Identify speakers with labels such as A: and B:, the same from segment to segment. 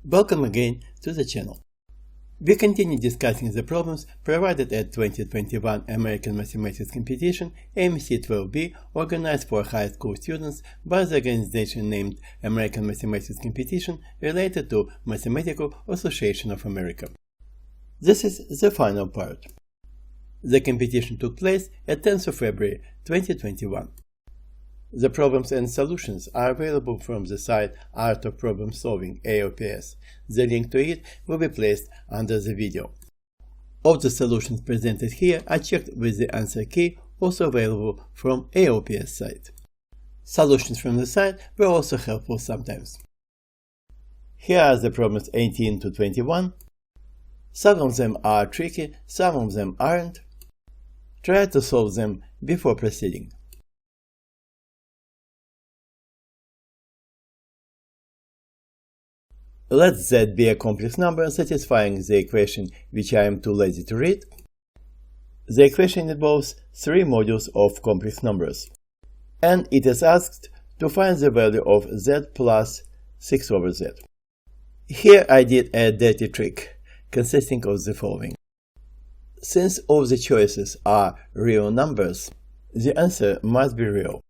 A: Welcome again to the channel. We continue discussing the problems provided at 2021 American Mathematics Competition AMC-12B, organized for high school students by the organization named American Mathematics Competition, related to Mathematical Association of America. This is the final part. The competition took place at 10th of February 2021. The problems and solutions are available from the site Art of Problem Solving AOPS. The link to it will be placed under the video. All the solutions presented here are checked with the answer key, also available from AOPS site. Solutions from the site were also helpful sometimes. Here are the problems 18 to 21. Some of them are tricky, some of them aren't. Try to solve them before proceeding. Let Z be a complex number satisfying the equation which I am too lazy to read. The equation involves three modules of complex numbers, and it is asked to find the value of Z plus 6 over Z. Here I did a dirty trick, consisting of the following. Since all the choices are real numbers, the answer must be real.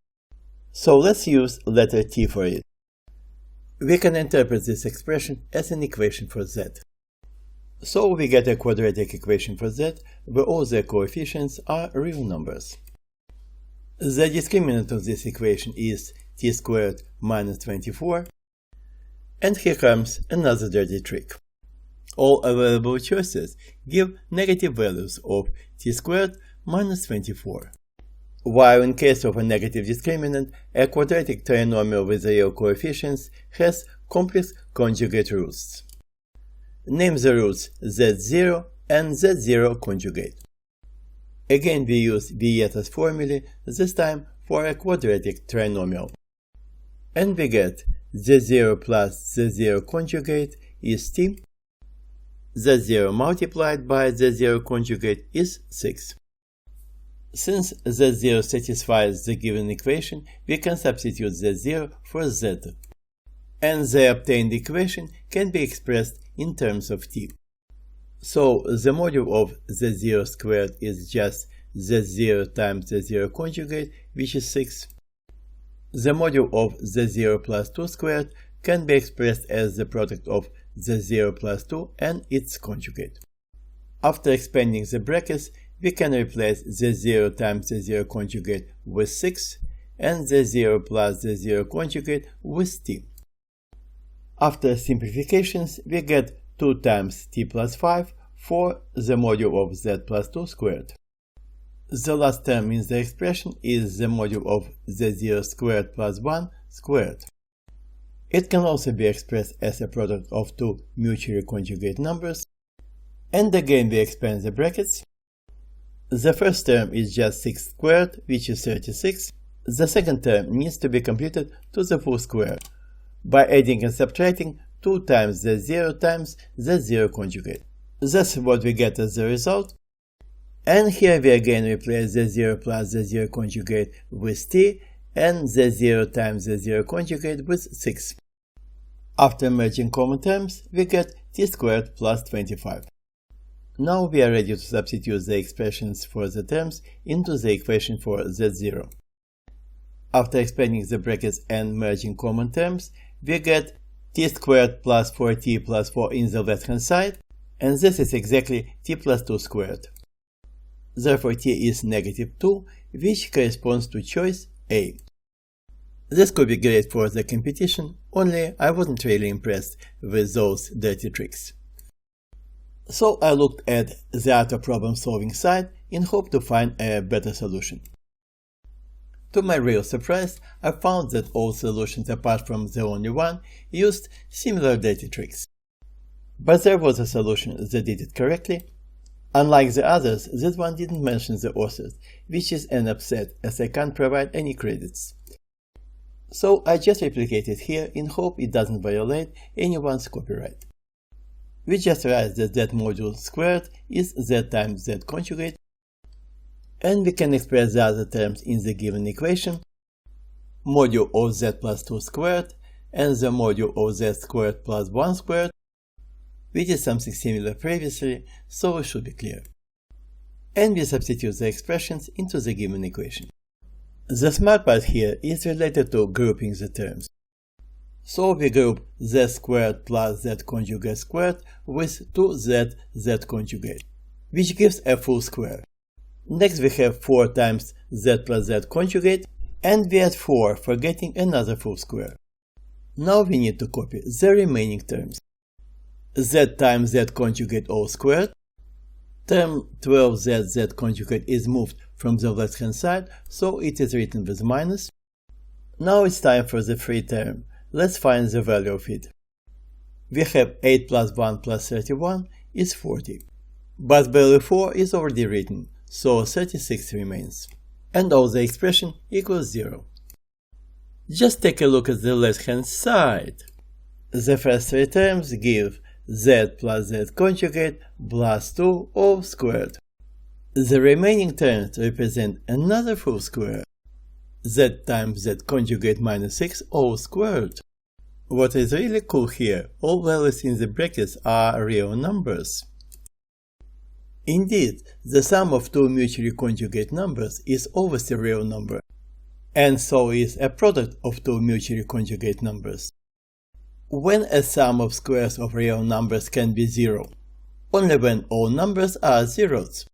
A: So let's use letter T for it. We can interpret this expression as an equation for Z. So we get a quadratic equation for Z, where all the coefficients are real numbers. The discriminant of this equation is t squared minus 24. And here comes another dirty trick. All available choices give negative values of t squared minus 24. While in case of a negative discriminant, a quadratic trinomial with real coefficients has complex conjugate roots. Name the roots z0 and z0 conjugate. Again we use Vieta's formulae, this time for a quadratic trinomial. And we get z0 plus z0 conjugate is t, z0 multiplied by z0 conjugate is 6. Since z0 satisfies the given equation, we can substitute z0 for z, and the obtained equation can be expressed in terms of t. So the module of z0 squared is just z0 times z0 conjugate, which is 6. The module of z0 plus 2 squared can be expressed as the product of z0 plus 2 and its conjugate. After expanding the brackets, we can replace z0 times z0 conjugate with 6 and z0 plus z0 conjugate with t. After simplifications, we get 2 times t plus 5 for the module of z plus 2 squared. The last term in the expression is the module of z0 squared plus 1 squared. It can also be expressed as a product of two mutually conjugate numbers. And again we expand the brackets. The first term is just 6 squared, which is 36. The second term needs to be computed to the full square by adding and subtracting 2 times z0 times z0 conjugate. That's what we get as the result. And here we again replace z0 plus z0 conjugate with t and z0 times z0 conjugate with 6. After merging common terms, we get t squared plus 25. Now we are ready to substitute the expressions for the terms into the equation for z0. After expanding the brackets and merging common terms, we get t squared plus 4t plus 4 in the left hand side, and this is exactly t plus 2 squared. Therefore t is negative 2, which corresponds to choice A. This could be great for the competition, only I wasn't really impressed with those dirty tricks. So I looked at the Art of Problem Solving site in hope to find a better solution. To my real surprise, I found that all solutions apart from the only one used similar dirty tricks. But there was a solution that did it correctly. Unlike the others, this one didn't mention the authors, which is an upset as I can't provide any credits. So I just replicate it here in hope it doesn't violate anyone's copyright. We just write that z module squared is z times z conjugate, and we can express the other terms in the given equation. Module of z plus 2 squared and the module of z squared plus 1 squared We did something similar previously, so it should be clear. And we substitute the expressions into the given equation. The smart part here is related to grouping the terms. So we group z squared plus z conjugate squared with 2z z conjugate, which gives a full square. Next we have 4 times z plus z conjugate, and we add 4 for getting another full square. Now we need to copy the remaining terms. Z times z conjugate all squared. Term 12z z conjugate is moved from the left hand side, so it is written with minus. Now it's time for the free term. Let's find the value of it. We have 8 plus 1 plus 31 is 40. But value 4 is already written, so 36 remains. And all the expression equals 0. Just take a look at the left hand side. The first 3 terms give z plus z conjugate plus 2 all squared. The remaining terms represent another full square. Z times z conjugate minus 6 all squared. What is really cool here, all values in the brackets are real numbers. Indeed, the sum of two mutually conjugate numbers is always a real number, and so is a product of two mutually conjugate numbers. When a sum of squares of real numbers can be 0, only when all numbers are zeros.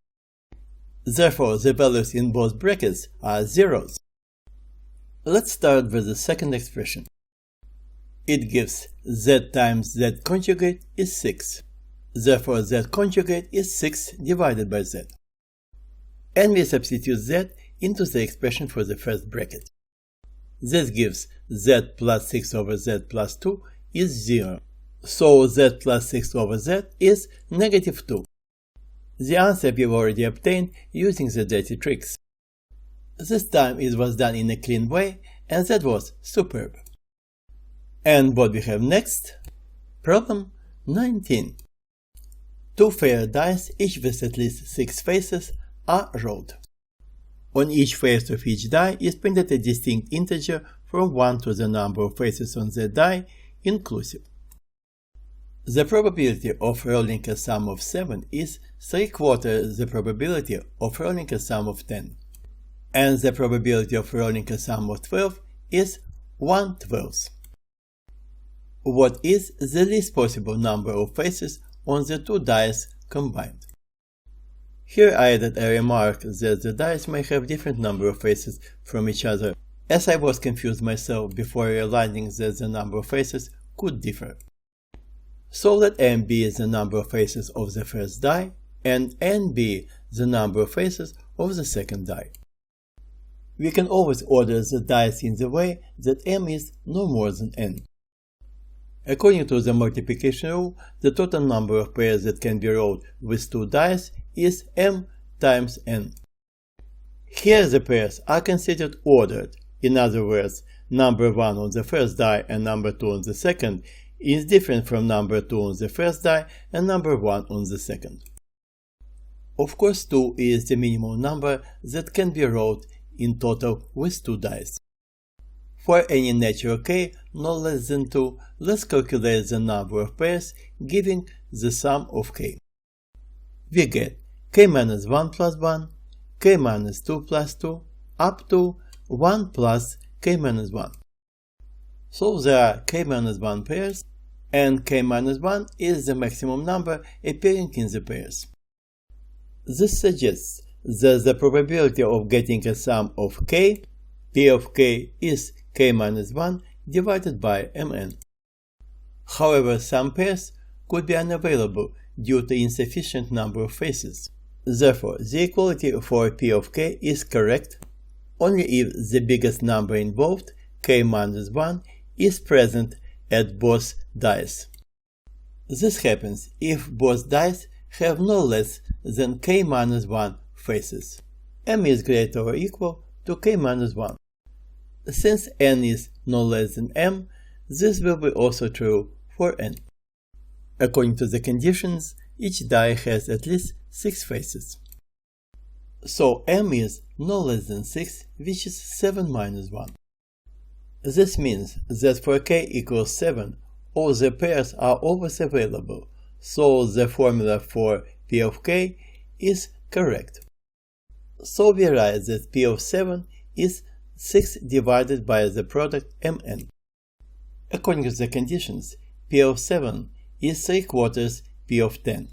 A: Therefore, the values in both brackets are zeros. Let's start with the second expression. It gives z times z conjugate is 6. Therefore, z conjugate is 6 divided by z. And we substitute z into the expression for the first bracket. This gives z plus 6 over z plus 2 is 0. So z plus 6 over z is negative 2. The answer we've already obtained using the dirty tricks. This time it was done in a clean way, and that was superb. And what we have next? Problem 19. 2 fair dice, each with at least 6 faces, are rolled. On each face of each die is printed a distinct integer from 1 to the number of faces on the die, inclusive. The probability of rolling a sum of 7 is 3/4 the probability of rolling a sum of 10. And the probability of rolling a sum of 12 is 1/12. What is the least possible number of faces on the two dice combined? Here I added a remark that the dice may have different number of faces from each other, as I was confused myself before realizing that the number of faces could differ. So let m be the number of faces of the first die, and n be the number of faces of the second die. We can always order the dice in the way that m is no more than n. According to the multiplication rule, the total number of pairs that can be rolled with two dice is m times n. Here the pairs are considered ordered. In other words, number 1 on the first die and number 2 on the second is different from number 2 on the first die and number 1 on the second. Of course, 2 is the minimum number that can be rolled in total with two dice. For any natural k no less than 2, let's calculate the number of pairs giving the sum of k. We get k minus 1 plus 1, k minus 2 plus 2, up to 1 plus k minus 1. So there are k minus 1 pairs, and k minus 1 is the maximum number appearing in the pairs. This suggests that the probability of getting a sum of k, p of k, is k minus 1 divided by mn. However, some pairs could be unavailable due to insufficient number of faces. Therefore, the equality for p of k is correct only if the biggest number involved, k minus 1, is present at both dice. This happens if both dice have no less than k minus 1 faces. M is greater or equal to k minus 1. Since n is no less than m, this will be also true for n. According to the conditions, each die has at least 6 faces. So m is no less than 6, which is 7 minus 1. This means that for k equals 7, all the pairs are always available, so the formula for P of k is correct. So we write that P of 7 is 6 divided by the product Mn. According to the conditions, P of 7 is 3/4 P of 10.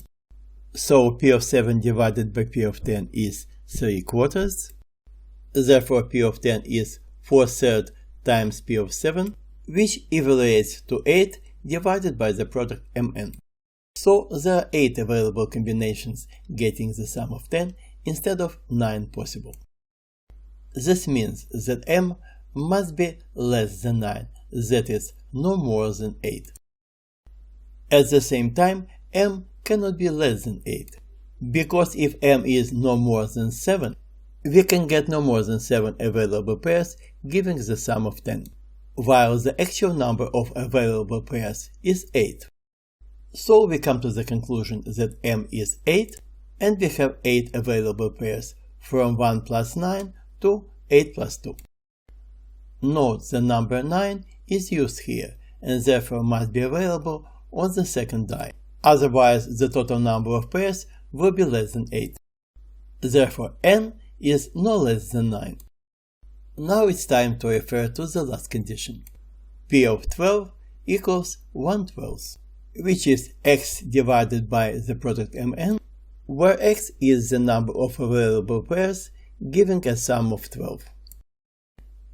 A: So P of 7 divided by P of 10 is 3/4. Therefore P of 10 is 4/3 times P of 7, which evaluates to 8 divided by the product Mn. So there are 8 available combinations getting the sum of 10 instead of 9 possible. This means that M must be less than 9, that is, no more than 8. At the same time, M cannot be less than 8, because if M is no more than 7, we can get no more than 7 available pairs giving the sum of 10, while the actual number of available pairs is 8. So we come to the conclusion that M is 8, and we have 8 available pairs from 1 plus 9 to 8 plus 2. Note the number 9 is used here, and therefore must be available on the second die. Otherwise, the total number of pairs will be less than 8. Therefore, n is no less than 9. Now it's time to refer to the last condition. P of 12 equals 1/12, which is x divided by the product Mn, where x is the number of available pairs giving a sum of 12.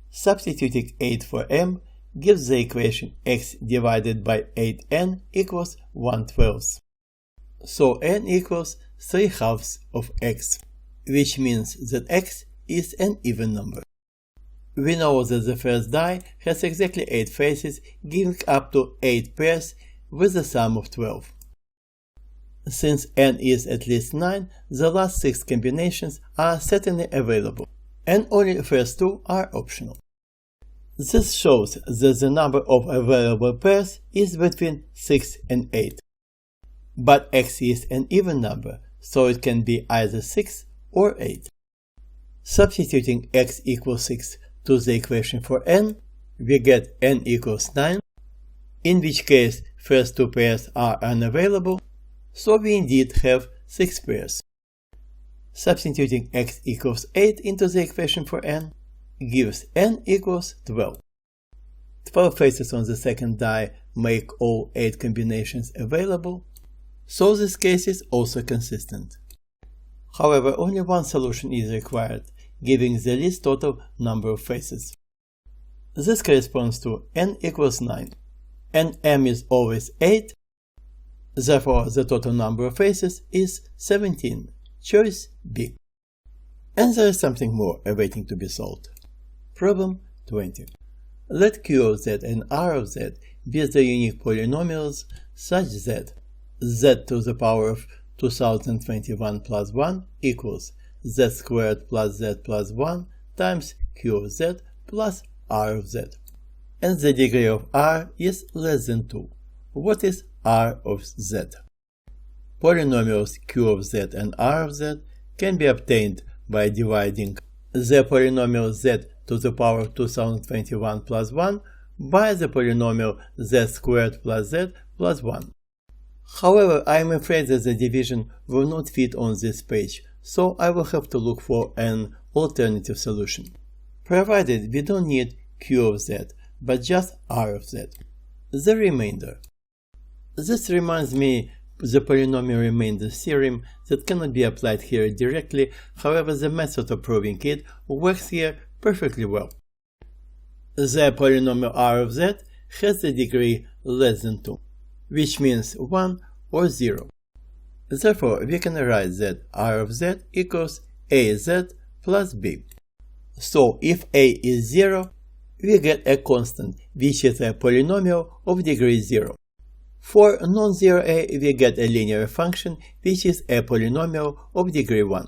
A: Substituting 8 for m gives the equation x divided by 8n equals 1/12. So n equals 3/2 of x, which means that x is an even number. We know that the first die has exactly 8 faces, giving up to 8 pairs with a sum of 12. Since n is at least 9, the last 6 combinations are certainly available, and only the first 2 are optional. This shows that the number of available pairs is between 6 and 8. But x is an even number, so it can be either 6 or 8. Substituting x equals 6 to the equation for n, we get n equals 9, in which case first 2 pairs are unavailable, so we indeed have 6 pairs. Substituting x equals 8 into the equation for n gives n equals 12. 12 faces on the second die make all 8 combinations available, so this case is also consistent. However, only one solution is required, giving the least total number of faces. This corresponds to n equals 9, and m is always 8, therefore the total number of faces is 17, choice B. And there is something more awaiting to be solved. Problem 20. Let Q of z and R of z be the unique polynomials such that z to the power of 2021 plus 1 equals z squared plus z plus 1 times Q of z plus R of z, and the degree of R is less than 2. What is R of z? Polynomials Q of z and R of z can be obtained by dividing the polynomial z to the power of 2021 plus 1 by the polynomial z squared plus z plus 1. However, I am afraid that the division will not fit on this page, so I will have to look for an alternative solution, provided we don't need Q of z, but just R of z. The remainder. This reminds me the polynomial remainder theorem that cannot be applied here directly, however the method of proving it works here perfectly well. The polynomial R of z has the degree less than 2, which means 1 or 0. Therefore, we can write that R of z equals az plus b. So, if a is 0, we get a constant, which is a polynomial of degree 0. For non-zero a, we get a linear function, which is a polynomial of degree 1.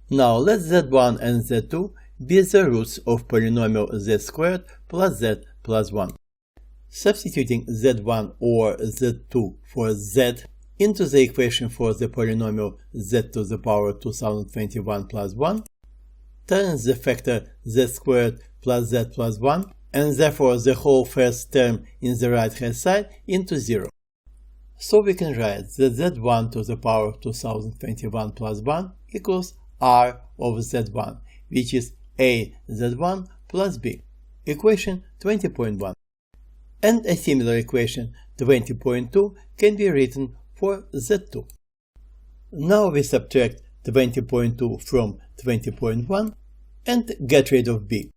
A: Now, let z1 and z2 be the roots of polynomial z squared plus z plus 1. Substituting z1 or z2 for z into the equation for the polynomial z to the power 2021 plus 1 turns the factor z squared plus z plus 1, and therefore the whole first term in the right hand side, into 0. So we can write that z1 to the power of 2021 plus 1 equals r of z1, which is a z1 plus b, equation 20.1. And a similar equation 20.2 can be written for z2. Now we subtract 20.2 from 20.1 and get rid of b.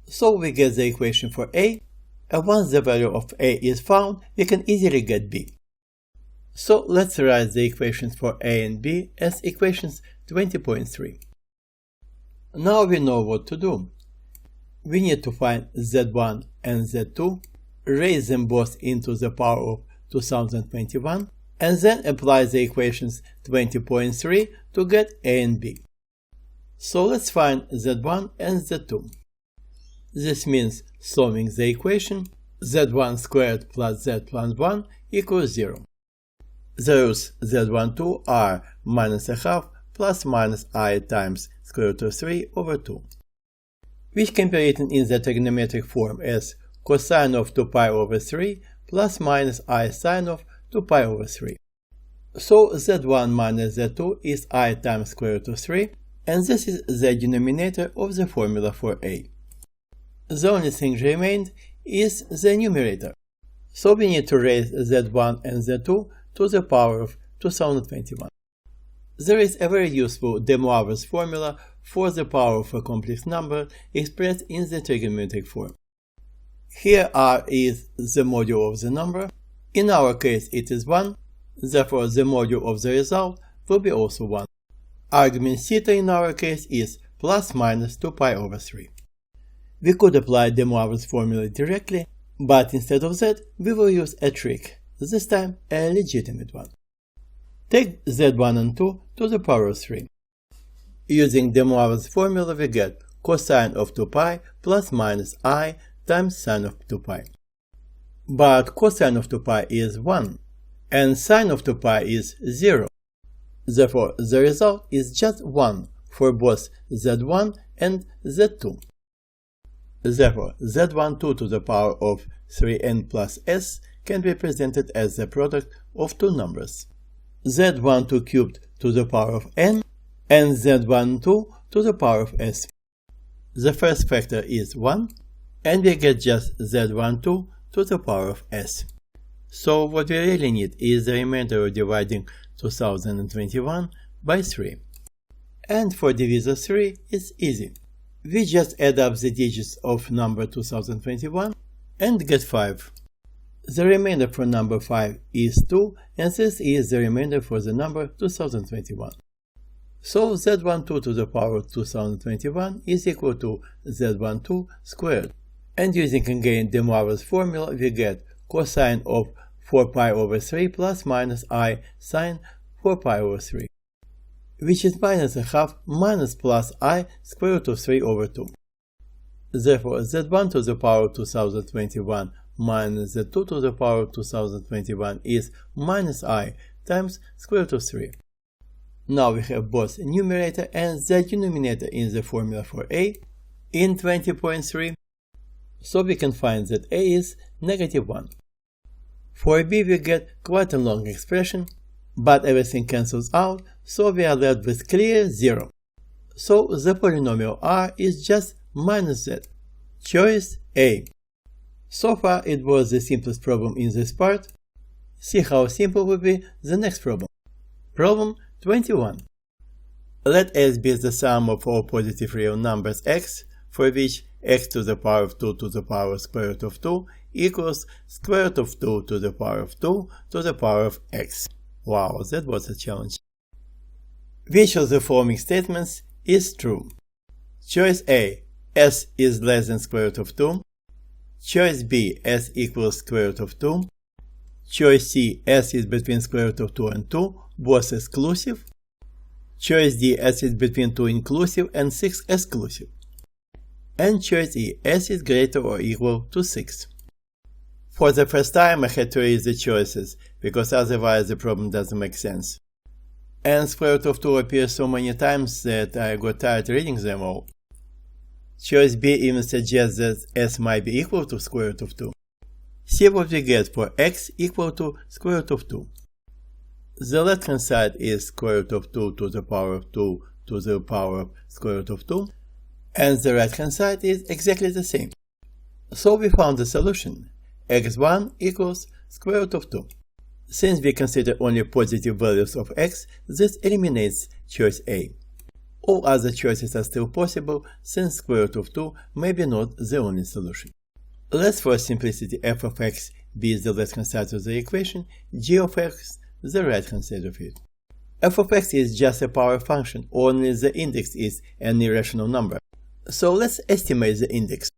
A: So we get the equation for a, and once the value of a is found, we can easily get b. So let's write the equations for a and b as equations 20.3. Now we know what to do. We need to find z1 and z2, raise them both into the power of 2021, and then apply the equations 20.3 to get a and b. So let's find z1 and z2. This means solving the equation z1 squared plus z plus 1 equals 0. The roots z12 are minus a half plus minus I times square root of 3 over 2, which can be written in the trigonometric form as cosine of 2 pi over 3 plus minus I sine of 2 pi over 3. So z1 minus z2 is I times square root of 3, and this is the denominator of the formula for a. The only thing remained is the numerator. So we need to raise z1 and z2 to the power of 2021. There is a very useful de Moivre's formula for the power of a complex number expressed in the trigonometric form. Here r is the modulo of the number. In our case it is 1, therefore the modulo of the result will be also 1. Argument theta in our case is plus minus 2 pi over 3. We could apply de Moivre's formula directly, but instead of that we will use a trick, this time a legitimate one. Take z1 and 2 to the power of 3. Using de Moivre's formula we get cosine of 2 pi plus minus I times sine of 2 pi. But cosine of 2 pi is 1, and sine of 2 pi is 0. Therefore the result is just 1 for both z1 and z2. Therefore z12 to the power of 3n plus s can be represented as the product of two numbers, z12 cubed to the power of n and z12 to the power of s. The first factor is 1, and we get just z12 to the power of s. So what we really need is the remainder of dividing 2021 by 3. And for divisor 3 it's easy. We just add up the digits of number 2021 and get 5. The remainder for number 5 is 2, and this is the remainder for the number 2021. So z12 to the power of 2021 is equal to z12 squared. And using again de Moivre's formula we get cosine of 4 pi over 3 plus minus I sine 4 pi over 3, which is minus a half minus plus I square root of 3 over 2. Therefore z1 to the power of 2021 minus z2 to the power of 2021 is minus I times square root of 3. Now we have both numerator and the denominator in the formula for a in 20.3, so we can find that a is negative 1. For b we get quite a long expression, but everything cancels out, so we are left with clear 0. So the polynomial r is just minus z. Choice A. So far it was the simplest problem in this part. See how simple will be the next problem. Problem 21. Let s be the sum of all positive real numbers x, for which x to the power of 2 to the power square root of 2 equals square root of 2 to the power of 2 to the power of x. Wow, that was a challenge. Which of the following statements is true? Choice A. S is less than square root of 2. Choice B. S equals square root of 2. Choice C. S is between square root of 2 and 2, both exclusive. Choice D. S is between 2 inclusive and 6 exclusive. And choice E. S is greater or equal to 6. For the first time I had to erase the choices, because otherwise the problem doesn't make sense. And square root of 2 appears so many times that I got tired reading them all. Choice B even suggests that s might be equal to square root of 2. See what we get for x equal to square root of 2. The left hand side is square root of 2 to the power of 2 to the power of square root of 2, and the right hand side is exactly the same. So we found the solution. x1 equals square root of 2. Since we consider only positive values of x, this eliminates choice A. All other choices are still possible, since square root of 2 may be not the only solution. Let's for simplicity f of x be the left hand side of the equation, g of x the right hand side of it. F of x is just a power function, only the index is an irrational number. So let's estimate the index.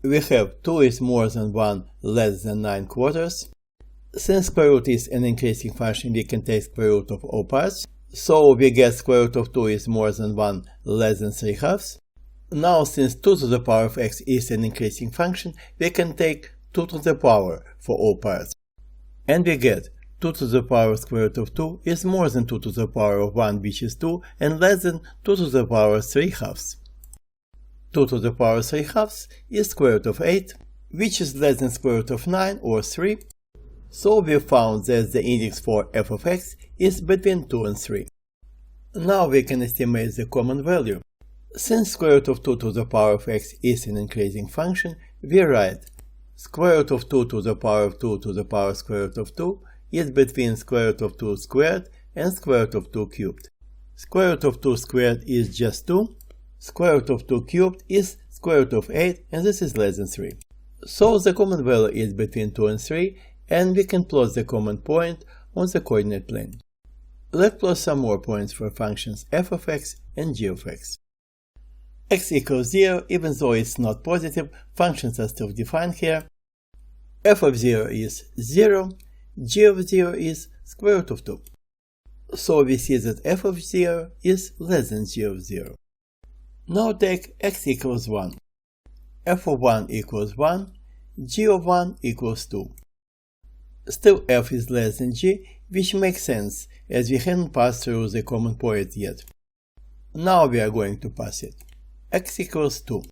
A: We have 2 is more than 1 less than 9/4. Since square root is an increasing function, we can take square root of all parts. So we get square root of 2 is more than 1 less than 3/2. Now, since 2 to the power of x is an increasing function, we can take 2 to the power for all parts. And we get 2 to the power square root of 2 is more than 2 to the power of 1, which is 2, and less than 2 to the power 3/2. 2 to the power 3/2 is square root of 8, which is less than square root of 9 or 3. So we found that the index for f of x is between 2 and 3. Now we can estimate the common value. Since square root of 2 to the power of x is an increasing function, we write square root of 2 to the power of 2 to the power square root of 2 is between square root of 2 squared and square root of 2 cubed. Square root of 2 squared is just 2. Square root of 2 cubed is square root of 8, and this is less than 3. So the common value is between 2 and 3, and we can plot the common point on the coordinate plane. Let's plot some more points for functions f of x and g of x. X equals 0, even though it's not positive, functions are still defined here. F of 0 is 0, g of 0 is square root of 2. So we see that f of 0 is less than g of 0. Now take x equals 1. F of 1 equals 1, g of 1 equals 2. Still f is less than g, which makes sense, as we haven't passed through the common point yet. Now we are going to pass it. X equals 2.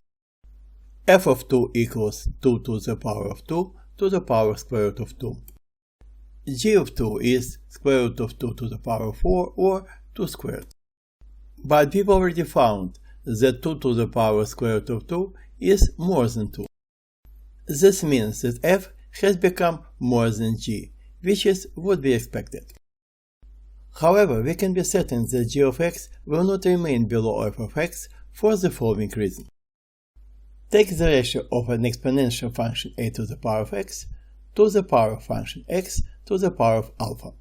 A: F of 2 equals 2 to the power of 2 to the power square root of 2. G of 2 is square root of 2 to the power of 4 or 2 squared. But we've already found that 2 to the power square root of 2 is more than 2. This means that f has become more than g, which is what we expected. However, we can be certain that g of x will not remain below f of x for the following reason. Take the ratio of an exponential function a to the power of x to the power of function x to the power of alpha,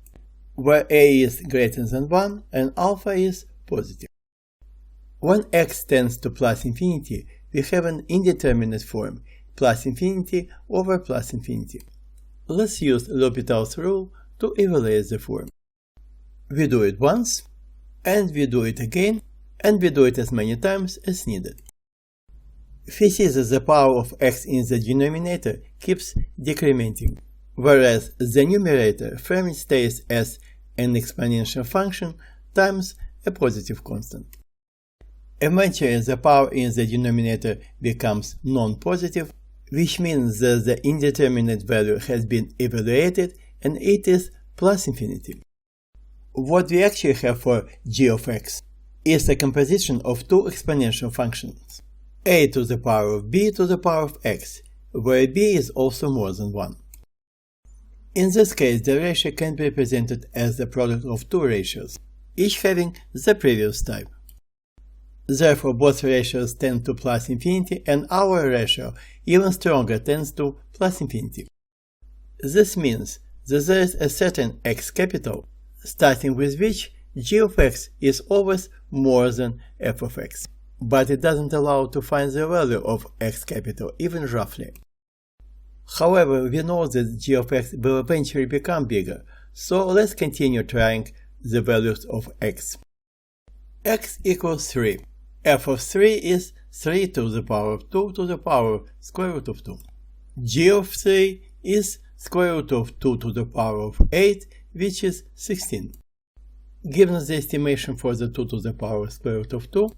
A: where a is greater than 1 and alpha is positive. When x tends to plus infinity, we have an indeterminate form, plus infinity over plus infinity. Let's use L'Hopital's rule to evaluate the form. We do it once, and we do it again, and we do it as many times as needed. We see that the power of x in the denominator keeps decrementing, whereas the numerator firmly stays as an exponential function times a positive constant. Eventually, the power in the denominator becomes non-positive, which means that the indeterminate value has been evaluated and it is plus infinity. What we actually have for g of x is a composition of two exponential functions, a to the power of b to the power of x, where b is also more than 1. In this case, the ratio can be represented as the product of two ratios, each having the previous type. Therefore, both ratios tend to plus infinity, and our ratio, even stronger, tends to plus infinity. This means that there is a certain x capital, starting with which g of x is always more than f of x, but it doesn't allow to find the value of x capital, even roughly. However, we know that g of x will eventually become bigger, so let's continue trying the values of x. X equals 3. F of 3 is 3 to the power of 2 to the power square root of 2. G of 3 is square root of 2 to the power of 8, which is 16. Given the estimation for the 2 to the power square root of 2,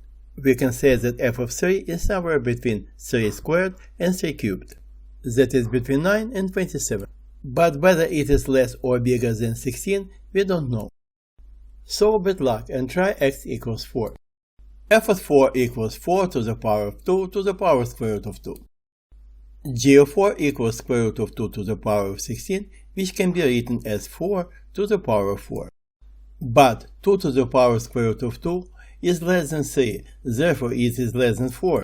A: we can say that f of 3 is somewhere between 3 squared and 3 cubed. that is between 9 and 27. But whether it is less or bigger than 16, we don't know. So bad luck and try x equals 4. f of 4 equals 4 to the power of 2 to the power square root of 2. g of 4 equals square root of 2 to the power of 16, which can be written as 4 to the power of 4. But 2 to the power square root of 2 is less than 3, therefore it is less than 4.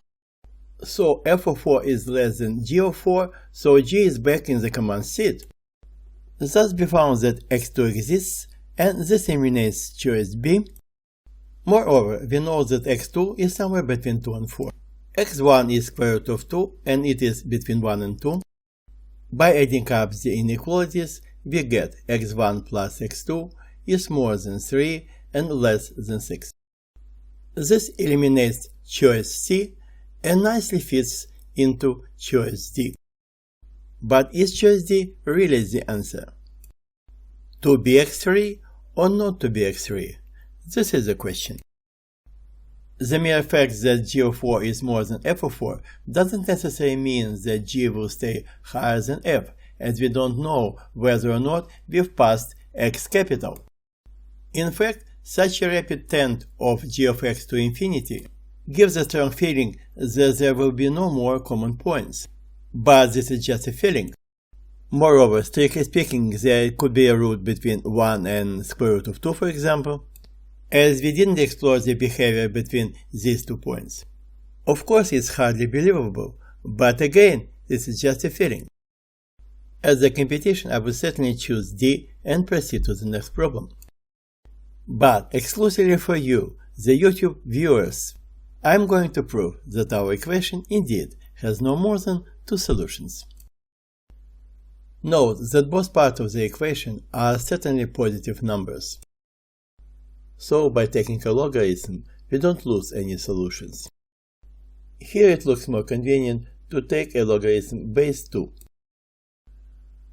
A: So f of 4 is less than g of 4, so g is back in the command seat. Thus we found that x2 exists, and this eliminates choice B. Moreover, we know that x2 is somewhere between 2 and 4. x1 is square root of 2, and it is between 1 and 2. By adding up the inequalities, we get x1 plus x2 is more than 3 and less than 6. This eliminates choice C and nicely fits into choice D. But is choice D really the answer? To be x3 or not to be x3? This is the question. The mere fact that g of 4 is more than f of 4 doesn't necessarily mean that g will stay higher than f, as we don't know whether or not we've passed x capital. In fact, such a rapid tend of g of x to infinity gives a strong feeling that there will be no more common points. But this is just a feeling. Moreover, strictly speaking, there could be a root between 1 and square root of 2, for example, as we didn't explore the behavior between these 2 points. Of course, it's hardly believable, but again, this is just a feeling. As a competition, I would certainly choose D and proceed to the next problem. But exclusively for you, the YouTube viewers, I'm going to prove that our equation indeed has no more than 2 solutions. Note that both parts of the equation are certainly positive numbers. So by taking a logarithm, we don't lose any solutions. Here it looks more convenient to take a logarithm base 2.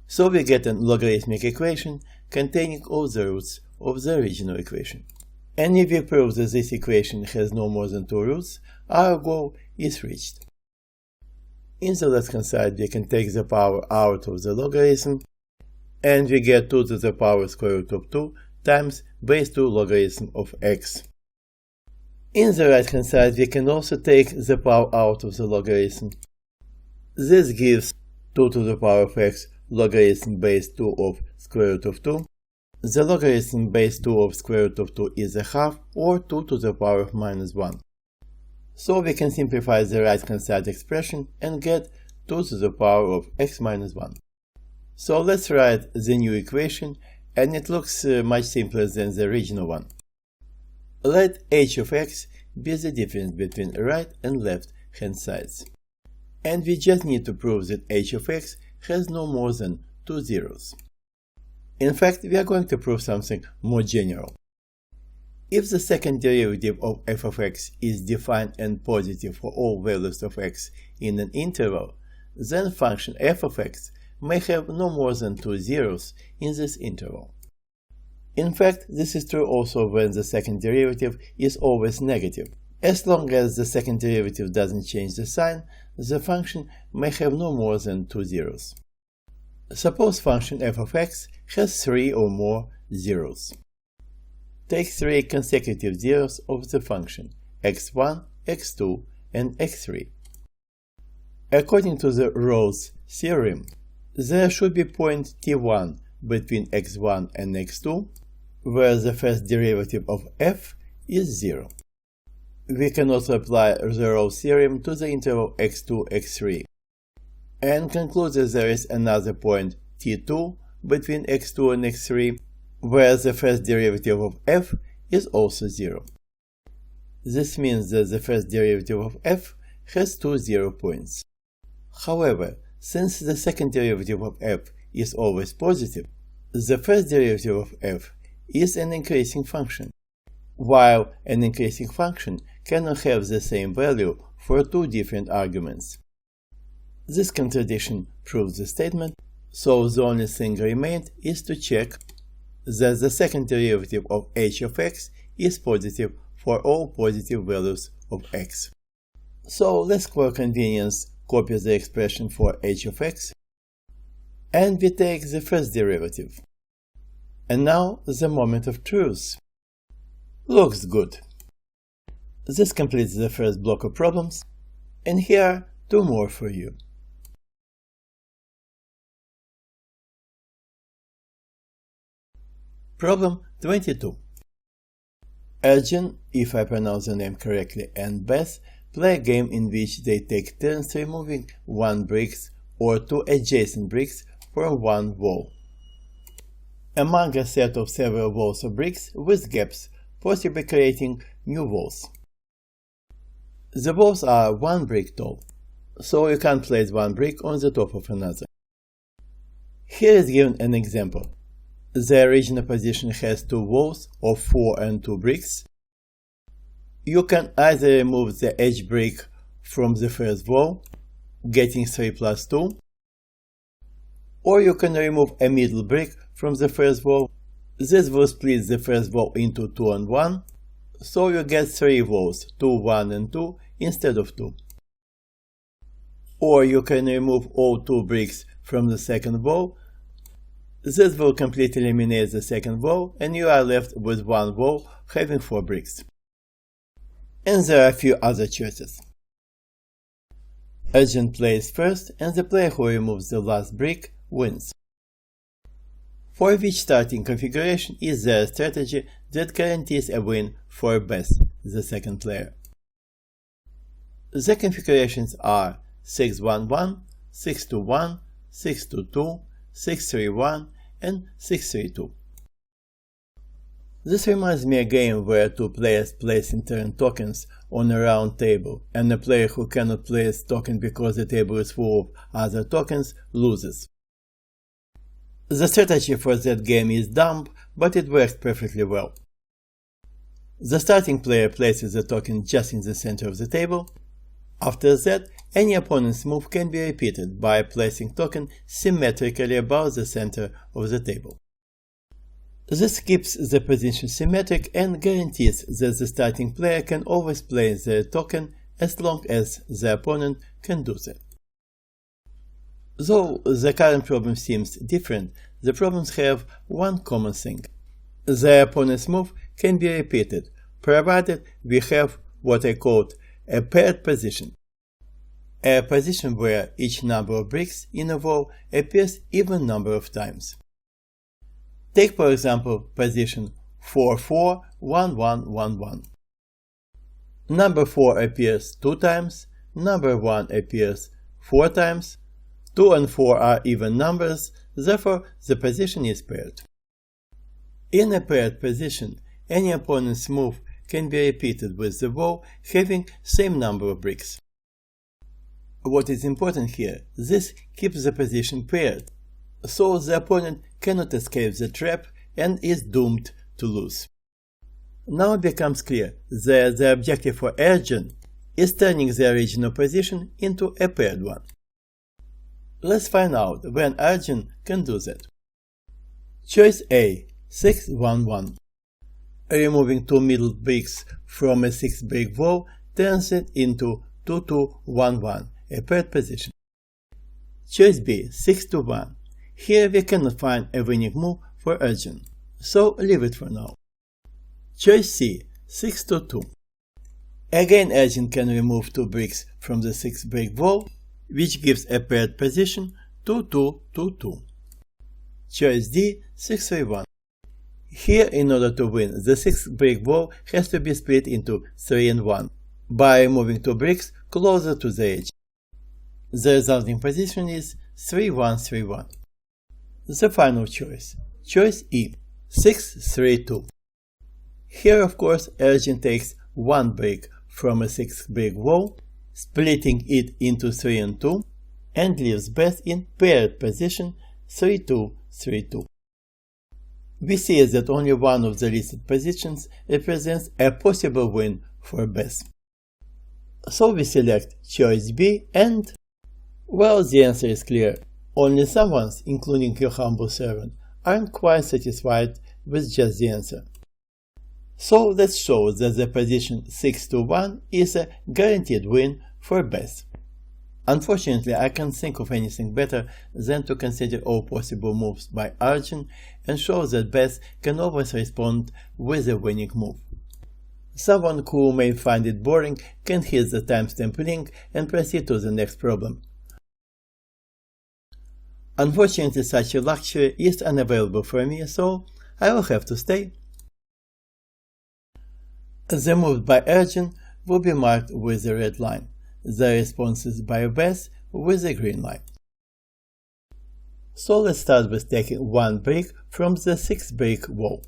A: So we get a logarithmic equation containing all the roots of the original equation. And if we prove that this equation has no more than 2 roots, our goal is reached. In the left-hand side, we can take the power out of the logarithm, and we get 2 to the power square root of 2 times base 2 logarithm of x. In the right-hand side, we can also take the power out of the logarithm. This gives 2 to the power of x logarithm base 2 of square root of 2. The logarithm base 2 of square root of 2 is a half, or 2 to the power of minus 1. So we can simplify the right-hand side expression and get 2 to the power of x minus 1. So let's write the new equation, and it looks much simpler than the original one. Let h of x be the difference between right and left hand sides. And we just need to prove that h of x has no more than 2 zeros. In fact, we are going to prove something more general. If the second derivative of f of x is defined and positive for all values of x in an interval, then function f of x may have no more than 2 zeros in this interval. In fact, this is true also when the second derivative is always negative. As long as the second derivative doesn't change the sign, the function may have no more than 2 zeros. Suppose function f of x has 3 or more zeros. Take 3 consecutive zeros of the function x1, x2, and x3. According to the Rolle's theorem, there should be point t1 between x1 and x2, where the first derivative of f is 0. We can also apply the Rolle's theorem to the interval x2, x3, and conclude that there is another point t2 between x2 and x3, where the first derivative of f is also 0. This means that the first derivative of f has 2 0 points. However, since the second derivative of f is always positive, the first derivative of f is an increasing function, while an increasing function cannot have the same value for 2 different arguments. This contradiction proves the statement, so the only thing remained is to check that the second derivative of h of x is positive for all positive values of x. So let's for convenience copy the expression for h of x, and we take the first derivative. And now the moment of truth. Looks good. This completes the first block of problems, and here are two more for you. Problem 22. Ercan, if I pronounce the name correctly, and Beth play a game in which they take turns removing one brick or two adjacent bricks from one wall. Among a set of several walls of bricks with gaps, possibly creating new walls. The walls are one brick tall, so you can't place one brick on the top of another. Here is given an example. The original position has two walls of 4 and 2 bricks. You can either remove the edge brick from the first wall, getting 3 plus 2, or you can remove a middle brick from the first wall. This will split the first wall into 2 and 1, so you get 3 walls, 2, 1 and 2 instead of 2. Or you can remove all 2 bricks from the second wall. This will completely eliminate the second wall, and you are left with one wall having 4 bricks. And there are a few other choices. Ercan plays first, and the player who removes the last brick wins. For which starting configuration is there a strategy that guarantees a win for Beth, the second player? The configurations are 6-1-1, 6-2-1, 6-2-2, 6-3-1, and 6-3-2. This reminds me of a game where two players place in turn tokens on a round table, and a player who cannot place token because the table is full of other tokens loses. The strategy for that game is dumb, but it works perfectly well. The starting player places the token just in the center of the table. After that, any opponent's move can be repeated by placing token symmetrically above the center of the table. This keeps the position symmetric and guarantees that the starting player can always place the token as long as the opponent can do that. Though the current problem seems different, the problems have one common thing. The opponent's move can be repeated, provided we have what I called a paired position. A position where each number of bricks in a wall appears even number of times. Take for example position 4-4, 1-1, 1-1. Number 4 appears 2 times, number 1 appears 4 times, 2 and 4 are even numbers, therefore the position is paired. In a paired position, any opponent's move can be repeated with the wall having same number of bricks. What is important here, this keeps the position paired, so the opponent cannot escape the trap and is doomed to lose. Now it becomes clear that the objective for Ercan is turning the original position into a paired one. Let's find out when Ercan can do that. Choice A, 6-1-1. Removing 2 middle bricks from a 6-brick wall turns it into 2-2-1-1, a paired position. Choice B, 6-1. Here we cannot find a winning move for Ercan, so leave it for now. Choice C, 6-2. Again Ercan can remove 2 bricks from the 6-brick wall, which gives a paired position 2-2-2-2. Choice D, 6-3-1. Here, in order to win, the 6-brick wall has to be split into 3 and 1, by removing 2 bricks closer to the edge. The resulting position is 3-1-3-1. The final choice, choice E, 6-3-2. Here, of course, Ercan takes 1 brick from a 6-brick wall, splitting it into 3 and 2, and leaves Beth in paired position 3-2-3-2. We see that only one of the listed positions represents a possible win for Beth. So we select choice B and, well, the answer is clear. Only some ones, including your humble servant, aren't quite satisfied with just the answer. So that shows that the position 6-1 is a guaranteed win for Beth. Unfortunately, I can't think of anything better than to consider all possible moves by Arjun and show that Beth can always respond with a winning move. Someone who may find it boring can hit the timestamp link and proceed to the next problem. Unfortunately, such a luxury is unavailable for me, so I will have to stay. The moves by Arjun will be marked with a red line, the responses by Beth with a green line. So let's start with taking one brick from the 6-brick wall.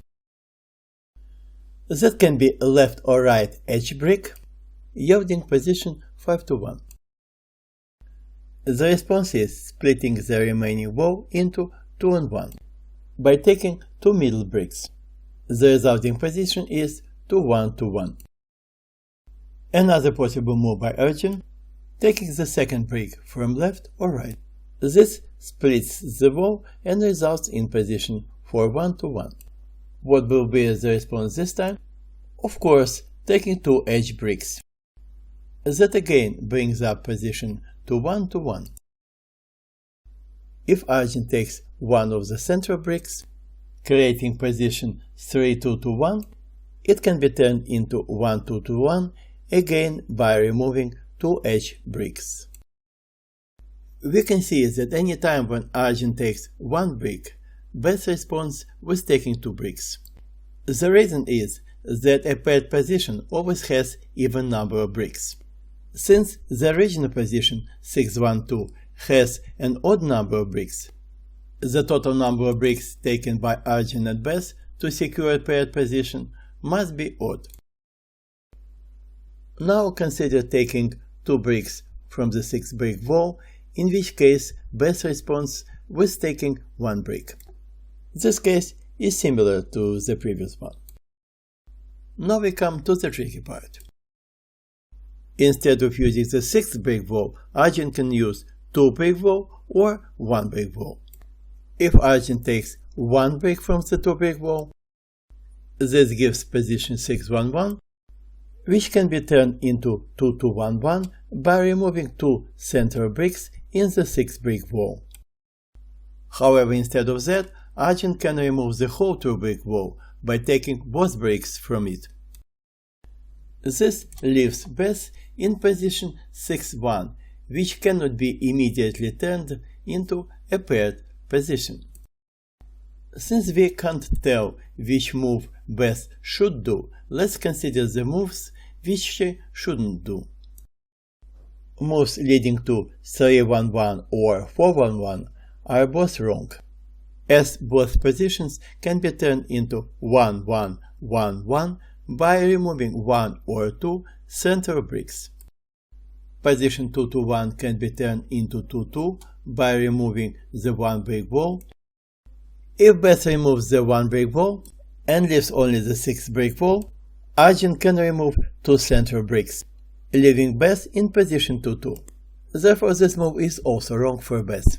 A: That can be left or right edge brick, yielding position 5-1. The response is splitting the remaining wall into 2 and 1 by taking 2 middle bricks. The resulting position is 2-1-1. Another possible move by Arjun, taking the second brick from left or right. This splits the wall and results in position 4-1-1. What will be the response this time? Of course, taking 2 edge bricks. That again brings up position 2-1-1. If Arjun takes one of the central bricks, creating position 3-2-1, it can be turned into 1-2-1 again by removing 2 edge bricks. We can see that any time when Arjun takes one brick, Beth responds with taking 2 bricks. The reason is that a paired position always has even number of bricks. Since the original position 6-1-2 has an odd number of bricks, the total number of bricks taken by Arjun and Beth to secure a paired position must be odd. Now consider taking 2 bricks from the 6-brick wall, in which case Beth responds with taking 1 brick. This case is similar to the previous one. Now we come to the tricky part. Instead of using the 6-brick wall, Arjun can use 2-brick wall or 1-brick wall. If Arjun takes 1 brick from the 2-brick wall, this gives position 6-1-1, which can be turned into 2-2-1-1 by removing 2 central bricks in the 6-brick wall. However, instead of that, Arjun can remove the whole 2-brick wall by taking both bricks from it. This leaves Beth in position 6-1, which cannot be immediately turned into a paired position. Since we can't tell which move Beth should do, let's consider the moves which she shouldn't do. Moves leading to 3-1-1 or 4-1-1 are both wrong, as both positions can be turned into 1-1-1-1 by removing 1 or 2 central bricks. Position 2-1 can be turned into 2-2 by removing the 1-brick wall. If Beth removes the 1-brick wall and leaves only the 6-brick wall, Arjun can remove 2 central bricks, leaving Beth in position 2-2. Therefore, this move is also wrong for Beth.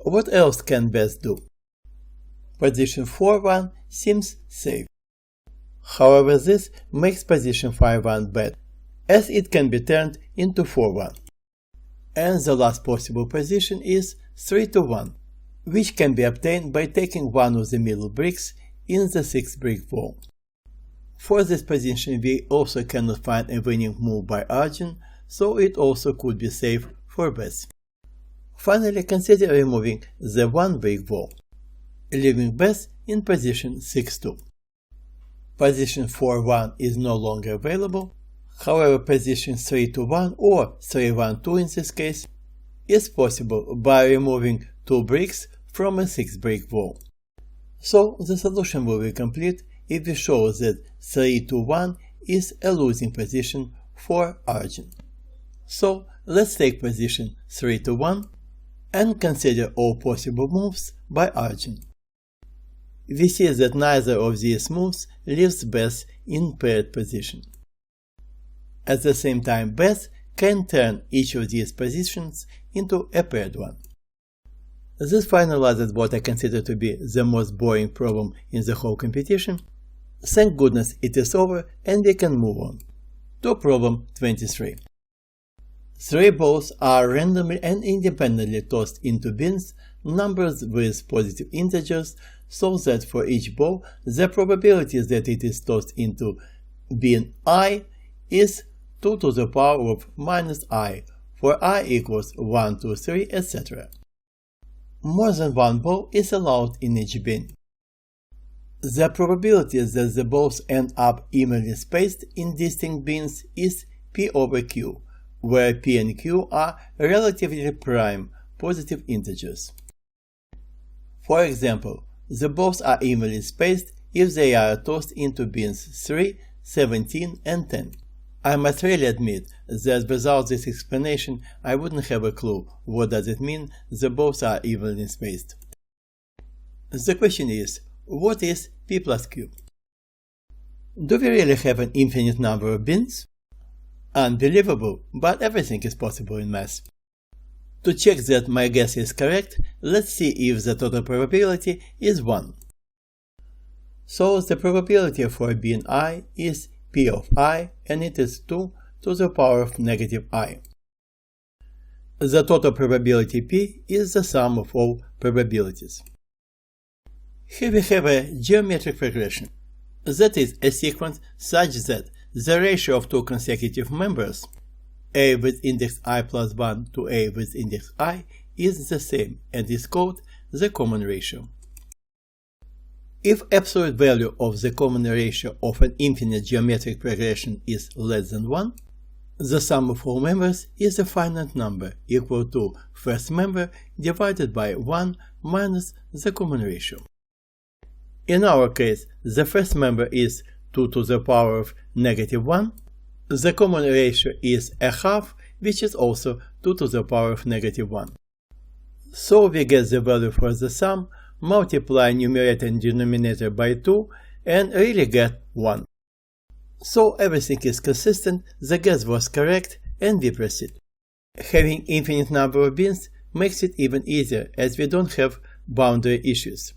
A: What else can Beth do? Position 4-1 seems safe. However, this makes position 5-1 bad, as it can be turned into 4-1. And the last possible position is 3-1, which can be obtained by taking one of the middle bricks in the 6-brick wall. For this position, we also cannot find a winning move by Arjun, so it also could be safe for Beth. Finally, consider removing the 1-brick wall, leaving Beth in position 6-2. Position 4-1 is no longer available. However, position 3-1 or 3-1-2 in this case is possible by removing 2 bricks from a 6-brick wall. So the solution will be complete if we show that 3-1 is a losing position for Arjun. So let's take position 3-1 and consider all possible moves by Arjun. We see that neither of these moves leaves Beth in paired position. At the same time, Beth can turn each of these positions into a paired one. This finalizes what I consider to be the most boring problem in the whole competition. Thank goodness it is over and we can move on to problem 23. 3 balls are randomly and independently tossed into bins, numbers with positive integers, so that for each ball, the probability that it is tossed into bin I is 2 to the power of minus I, for I equals 1, 2, 3, etc. More than one ball is allowed in each bin. The probability that the balls end up evenly spaced in distinct bins is P over Q, where P and Q are relatively prime positive integers. For example, the balls are evenly spaced if they are tossed into bins 3, 17, and 10. I must really admit that without this explanation I wouldn't have a clue what does it mean the balls are evenly spaced. The question is, what is P plus Q? Do we really have an infinite number of bins? Unbelievable, but everything is possible in math. To check that my guess is correct, let's see if the total probability is 1. So the probability for bin I is P of I, and it is 2 to the power of negative I. The total probability P is the sum of all probabilities. Here we have a geometric progression. That is, a sequence such that the ratio of two consecutive members, a with index I plus 1 to a with index I, is the same and is called the common ratio. If absolute value of the common ratio of an infinite geometric progression is less than 1, the sum of all members is a finite number equal to first member divided by 1 minus the common ratio. In our case, the first member is 2 to the power of negative 1. The common ratio is a half, which is also 2 to the power of negative 1. So we get the value for the sum, multiply numerator and denominator by 2, and really get 1. So everything is consistent, the guess was correct, and we proceed. Having infinite number of bins makes it even easier, as we don't have boundary issues.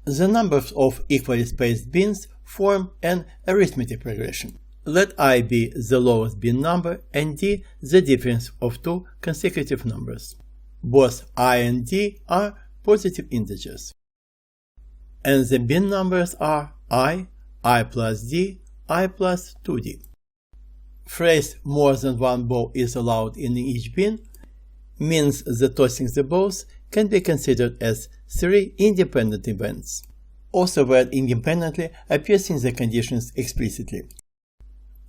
A: The numbers of equally spaced bins form an arithmetic progression. Let I be the lowest bin number and D the difference of two consecutive numbers. Both I and D are positive integers. And the bin numbers are I plus D, I plus 2D. Phrase more than one ball is allowed in each bin means that tossing the balls can be considered as 3 independent events. Also, word independently appears in the conditions explicitly.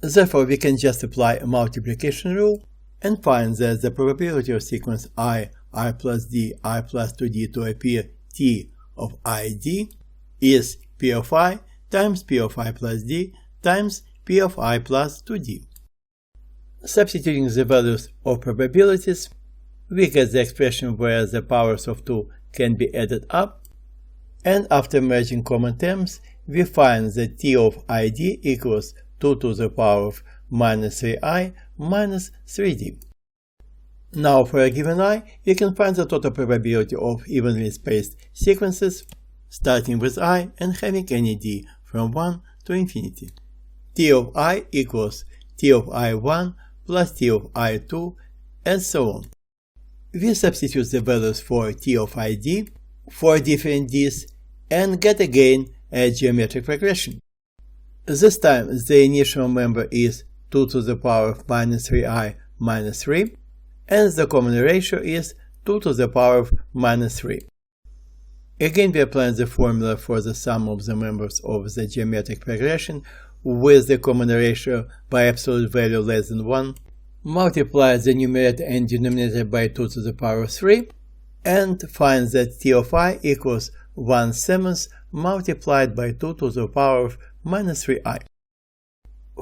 A: Therefore, we can just apply a multiplication rule and find that the probability of sequence I plus D, I plus 2D to appear T of ID is P of I times P of I plus D times P of I plus 2D. Substituting the values of probabilities, we get the expression where the powers of 2 can be added up, and after merging common terms, we find that T of ID equals 2 to the power of minus 3i minus 3d. Now for a given I, we can find the total probability of evenly spaced sequences, starting with I and having any d from 1 to infinity. T of I equals T of I1 plus T of I2, and so on. We substitute the values for T of ID for different d's and get again a geometric progression. This time the initial member is 2 to the power of minus 3i minus 3, and the common ratio is 2 to the power of minus 3. Again, we apply the formula for the sum of the members of the geometric progression with the common ratio by absolute value less than 1, multiply the numerator and denominator by 2 to the power of 3, and find that T of I equals 1/7 multiplied by 2 to the power of minus 3i.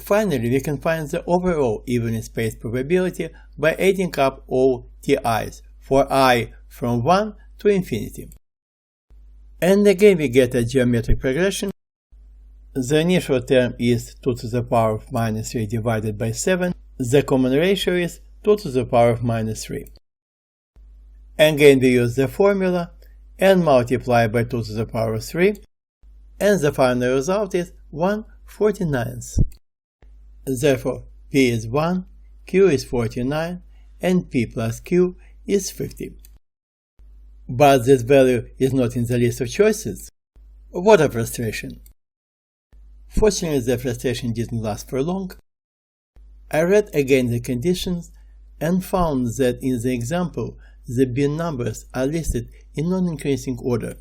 A: Finally, we can find the overall evenly spaced probability by adding up all Ti's for I from 1 to infinity. And again we get a geometric progression. The initial term is 2 to the power of minus 3 divided by 7. The common ratio is 2 to the power of minus 3. Again we use the formula and multiply by 2 to the power of 3, and the final result is 1/49. Therefore, P is 1, q is 49, and p plus q is 50. But this value is not in the list of choices. What a frustration! Fortunately, the frustration didn't last for long. I read again the conditions and found that in the example, the bin numbers are listed in non-increasing order: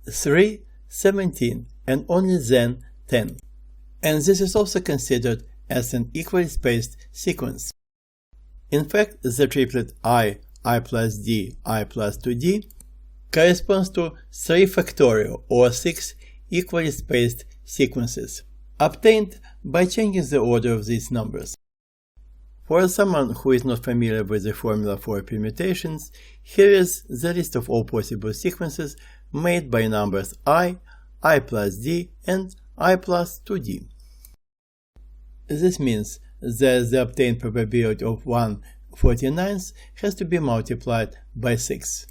A: 3, 17, and only then 10. And this is also considered as an equally spaced sequence. In fact, the triplet I plus d, I plus 2d corresponds to 3 factorial or 6 equally spaced sequences, obtained by changing the order of these numbers. For someone who is not familiar with the formula for permutations, here is the list of all possible sequences made by numbers I plus d, and I plus 2d. This means that the obtained probability of 1/49 has to be multiplied by 6.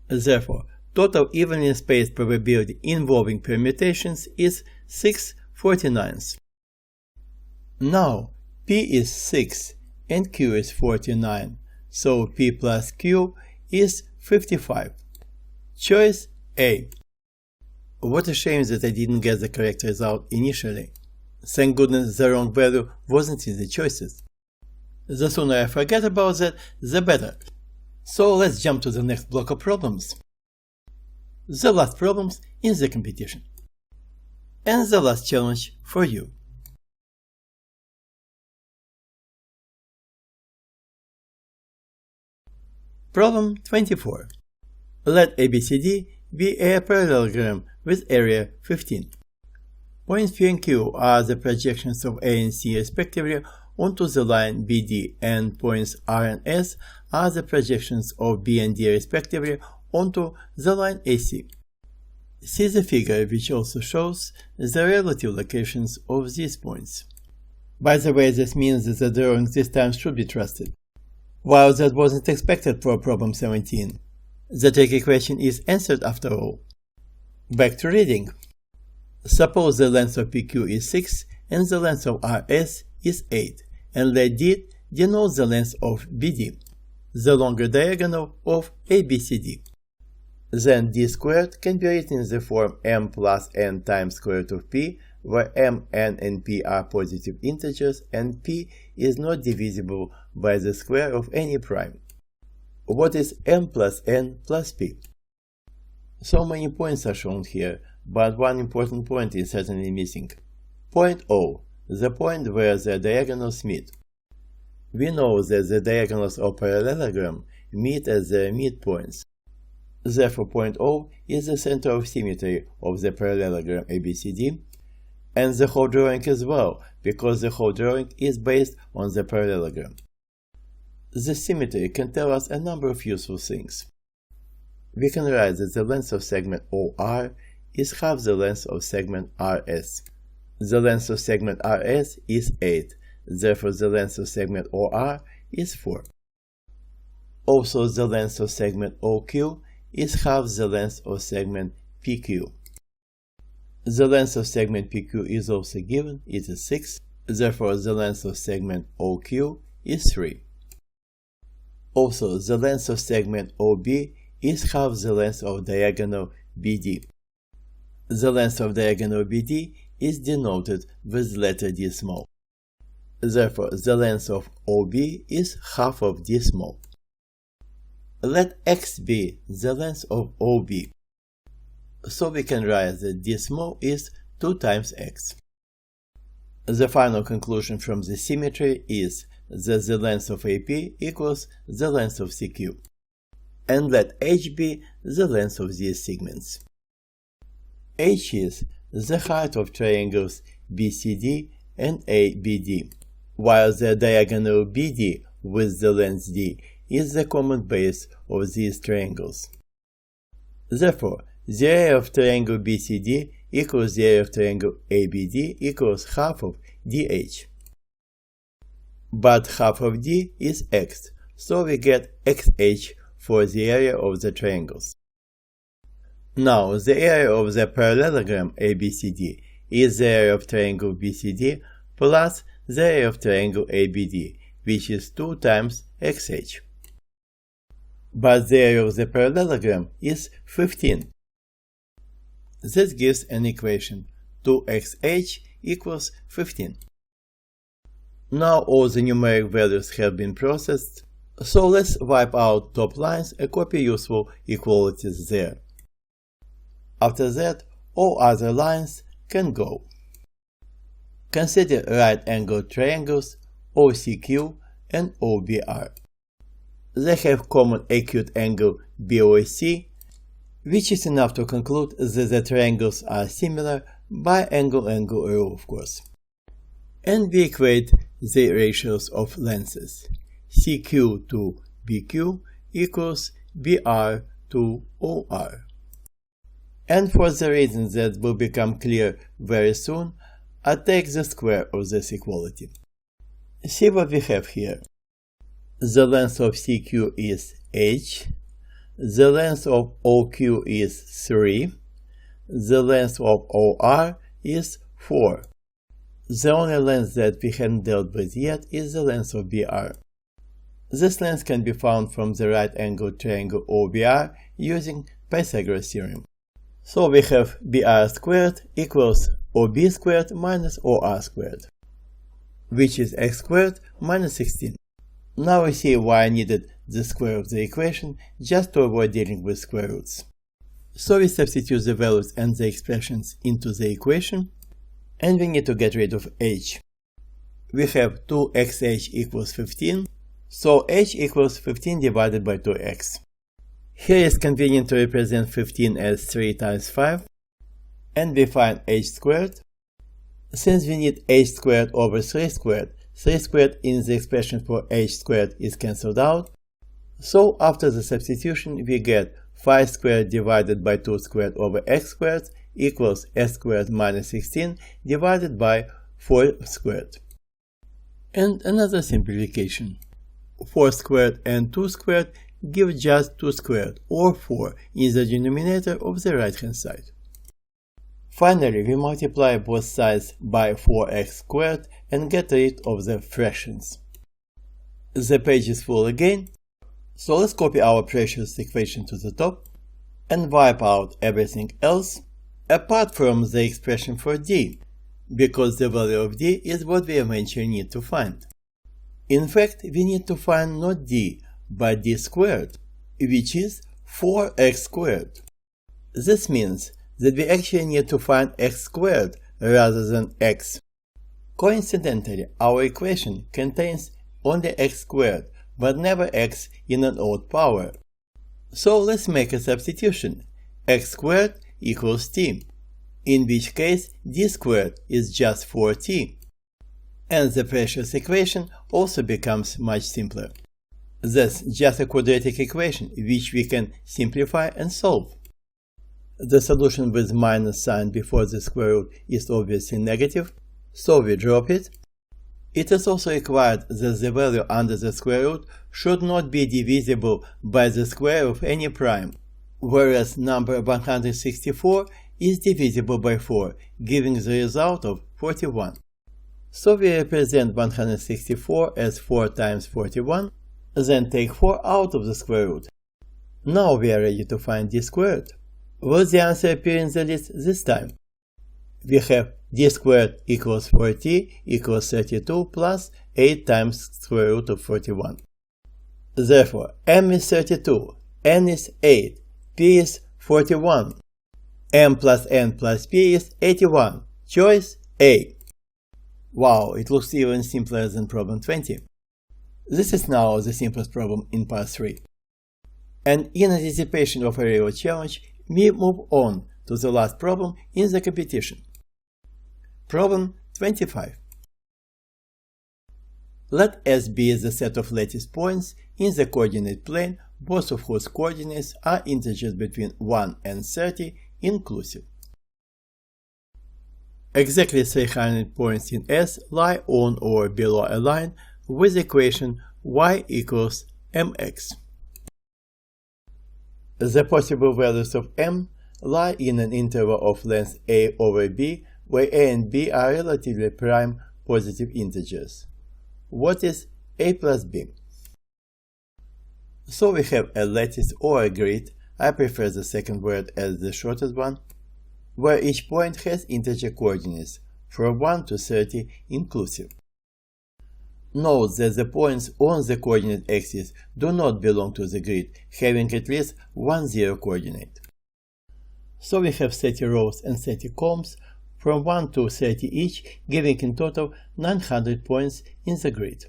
A: Therefore, total evenly spaced probability involving permutations is 6/49. Now, p is 6 and q is 49, so p plus q is 55. Choice A. What a shame that I didn't get the correct result initially. Thank goodness the wrong value wasn't in the choices. The sooner I forget about that, the better. So let's jump to the next block of problems. The last problems in the competition. And the last challenge for you. Problem 24. Let ABCD be a parallelogram with area 15. Points P and Q are the projections of A and C respectively onto the line BD, and points R and S are the projections of B and D respectively onto the line AC. See the figure, which also shows the relative locations of these points. By the way, this means that the drawing this time should be trusted. While that wasn't expected for problem 17, the tricky question is answered after all. Back to reading. Suppose the length of PQ is 6 and the length of RS is 8, and let D denote the length of BD, the longer diagonal of ABCD. Then D squared can be written in the form m plus n times square root of p, where m, n, and p are positive integers, and p is not divisible by the square of any prime. What is m plus n plus p? So many points are shown here, but one important point is certainly missing. Point O, the point where the diagonals meet. We know that the diagonals of parallelogram meet at their midpoints. Therefore, point O is the center of symmetry of the parallelogram ABCD, and the whole drawing as well, because the whole drawing is based on the parallelogram. The symmetry can tell us a number of useful things. We can write that the length of segment OR is half the length of segment RS. The length of segment RS is 8, therefore the length of segment OR is 4. Also, the length of segment OQ is half the length of segment PQ. The length of segment PQ is also given, it is 6, therefore the length of segment OQ is 3. Also, the length of segment OB is half the length of diagonal BD. The length of diagonal BD is denoted with letter d small. Therefore, the length of OB is half of d small. Let x be the length of OB. So we can write that d small is 2 times x. The final conclusion from the symmetry is that the length of AP equals the length of CQ. And let h be the length of these segments. H is the height of triangles BCD and ABD, while the diagonal BD with the length D is the common base of these triangles. Therefore, the area of triangle BCD equals the area of triangle ABD equals half of DH. But half of D is x, so we get XH for the area of the triangles. Now, the area of the parallelogram ABCD is the area of triangle BCD plus the area of triangle ABD, which is 2 times xh. But the area of the parallelogram is 15. This gives an equation 2xh equals 15. Now all the numeric values have been processed, so let's wipe out top lines and copy useful equalities there. After that, all other lines can go. Consider right-angled triangles OCQ and OBR. They have common acute angle BOC, which is enough to conclude that the triangles are similar by angle-angle rule, of course. And we equate the ratios of lengths. CQ to BQ equals BR to OR. And for the reasons that will become clear very soon, I take the square of this equality. See what we have here. The length of CQ is h, the length of OQ is 3, the length of OR is 4. The only length that we haven't dealt with yet is the length of BR. This length can be found from the right-angled triangle OBR using Pythagoras theorem. So we have BR squared equals OB squared minus OR squared, which is x squared minus 16. Now we see why I needed the square of the equation just to avoid dealing with square roots. So we substitute the values and the expressions into the equation, and we need to get rid of h. We have 2xh equals 15, so h equals 15 divided by 2x. Here it's convenient to represent 15 as 3 times 5, and we find h squared. Since we need h squared over 3 squared, 3 squared in the expression for h squared is cancelled out, so after the substitution we get 5 squared divided by 2 squared over x squared equals s squared minus 16 divided by 4 squared. And another simplification. 4 squared and 2 squared give just 2 squared, or 4, in the denominator of the right hand side. Finally, we multiply both sides by 4x squared and get rid of the fractions. The page is full again, so let's copy our precious equation to the top and wipe out everything else apart from the expression for d, because the value of d is what we eventually need to find. In fact, we need to find not d, but d squared, which is 4x squared. This means that we actually need to find x squared rather than x. Coincidentally, our equation contains only x squared, but never x in an odd power. So let's make a substitution. X squared equals t, in which case d squared is just 4t. And the precious equation also becomes much simpler. That's just a quadratic equation which we can simplify and solve. The solution with minus sign before the square root is obviously negative, so we drop it. It is also required that the value under the square root should not be divisible by the square of any prime, whereas number 164 is divisible by 4, giving the result of 41. So we represent 164 as 4 times 41, then take 4 out of the square root. Now we are ready to find d squared. Will the answer appear in the list this time? We have d squared equals 4t equals 32 plus 8 times square root of 41. Therefore, m is 32, n is 8, p is 41. m plus n plus p is 81. Choice A. Wow, it looks even simpler than problem 20. This is now the simplest problem in part 3. And in anticipation of a real challenge, we move on to the last problem in the competition. Problem 25. Let S be the set of lattice points in the coordinate plane, both of whose coordinates are integers between 1 and 30 inclusive. Exactly 300 points in S lie on or below a line with the equation y equals mx. The possible values of m lie in an interval of length a over b, where a and b are relatively prime positive integers. What is A plus B. So we have a lattice or a grid, I prefer the second word as the shortest one, where each point has integer coordinates from 1 to 30 inclusive. Note that the points on the coordinate axis do not belong to the grid, having at least one zero coordinate. So we have 30 rows and 30 columns from 1 to 30 each, giving in total 900 points in the grid.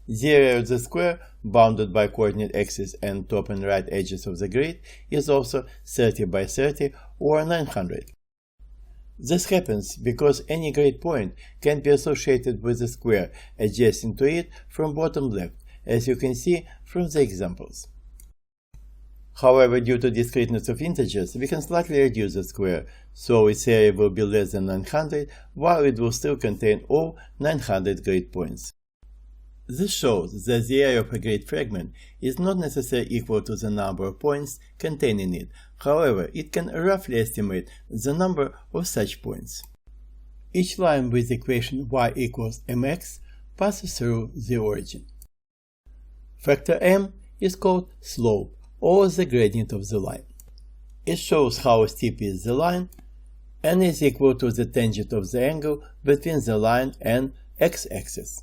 A: The area of the square, bounded by coordinate axis and top and right edges of the grid, is also 30 by 30 or 900. This happens because any grid point can be associated with a square adjacent to it from bottom left, as you can see from the examples. However, due to discreteness of integers, we can slightly reduce the square, so its area will be less than 900, while it will still contain all 900 grid points. This shows that the area of a grid fragment is not necessarily equal to the number of points contained in it. However, it can roughly estimate the number of such points. Each line with the equation y equals mx passes through the origin. Factor m is called slope, or the gradient of the line. It shows how steep is the line and is equal to the tangent of the angle between the line and x-axis.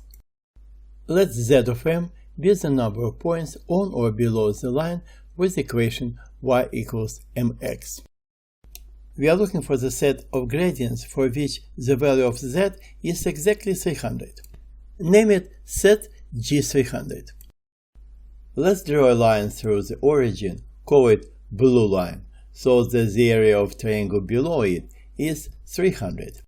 A: Let z of m be the number of points on or below the line with the equation y equals mx. We are looking for the set of gradients for which the value of z is exactly 300. Name it set G300. Let's draw a line through the origin, call it blue line, so that the area of triangle below it is 300.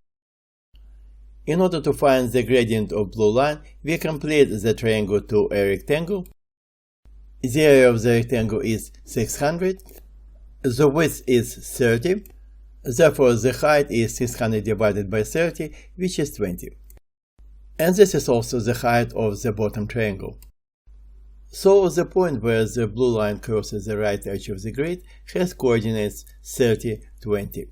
A: In order to find the gradient of blue line, we complete the triangle to a rectangle. The area of the rectangle is 600, the width is 30, therefore the height is 600 divided by 30, which is 20. And this is also the height of the bottom triangle. So the point where the blue line crosses the right edge of the grid has coordinates 30, 20.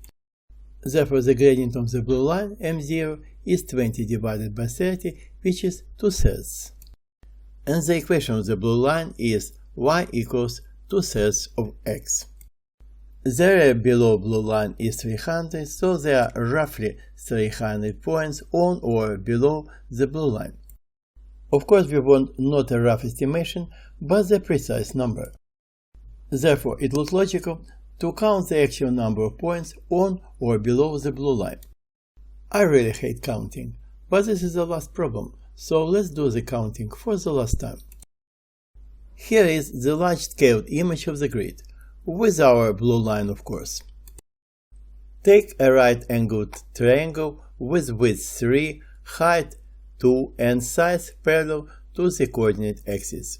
A: Therefore the gradient of the blue line, m0, is 20 divided by 30, which is 2/3. And the equation of the blue line is y equals 2/3 of x. The area below blue line is 300, so there are roughly 300 points on or below the blue line. Of course, we want not a rough estimation, but the precise number. Therefore, it looks logical to count the actual number of points on or below the blue line. I really hate counting, but this is the last problem, so let's do the counting for the last time. Here is the large-scaled image of the grid, with our blue line of course. Take a right-angled triangle with width 3, height 2 and size parallel to the coordinate axis.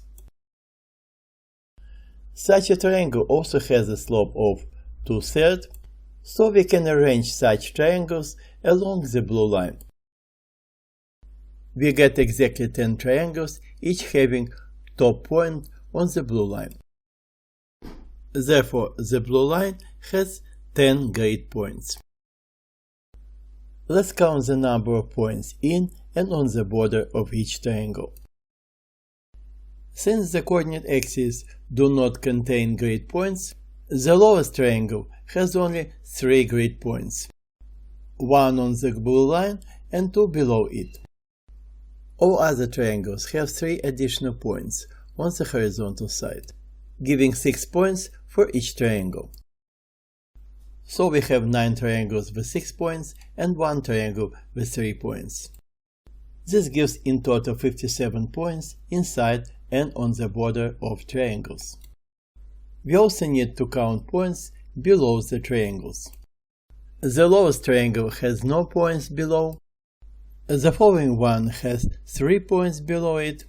A: Such a triangle also has a slope of 2/3, so we can arrange such triangles along the blue line. We get exactly 10 triangles, each having top point on the blue line. Therefore, the blue line has 10 grid points. Let's count the number of points in and on the border of each triangle. Since the coordinate axes do not contain grid points, the lowest triangle has only 3 grid points, 1 on the blue line and 2 below it. All other triangles have 3 additional points on the horizontal side, giving 6 points for each triangle. So we have 9 triangles with 6 points and 1 triangle with 3 points. This gives in total 57 points inside and on the border of triangles. We also need to count points below the triangles. The lowest triangle has no points below. The following one has 3 points below it.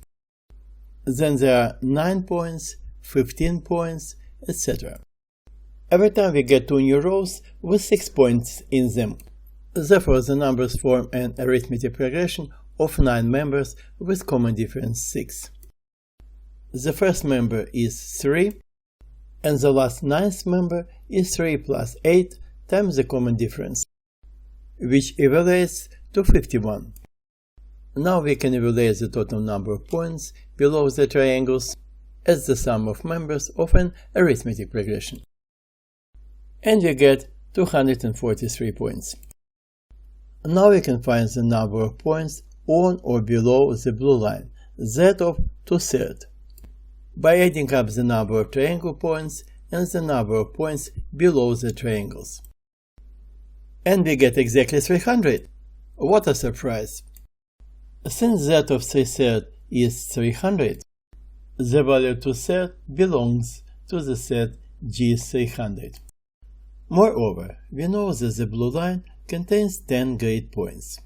A: Then there are 9 points, 15 points, etc. Every time we get 2 new rows with 6 points in them. Therefore, the numbers form an arithmetic progression of 9 members with common difference 6. The first member is 3, and the last 9th member is 3 plus 8 times the common difference, which evaluates to 51. Now we can evaluate the total number of points below the triangles as the sum of members of an arithmetic progression. And we get 243 points. Now we can find the number of points on or below the blue line, that of 2/3, by adding up the number of triangle points and the number of points below the triangles. And we get exactly 300. What a surprise! Since z of 3/3 is 300, the value 2/3 belongs to the set G300. Moreover, we know that the blue line contains 10 grade points.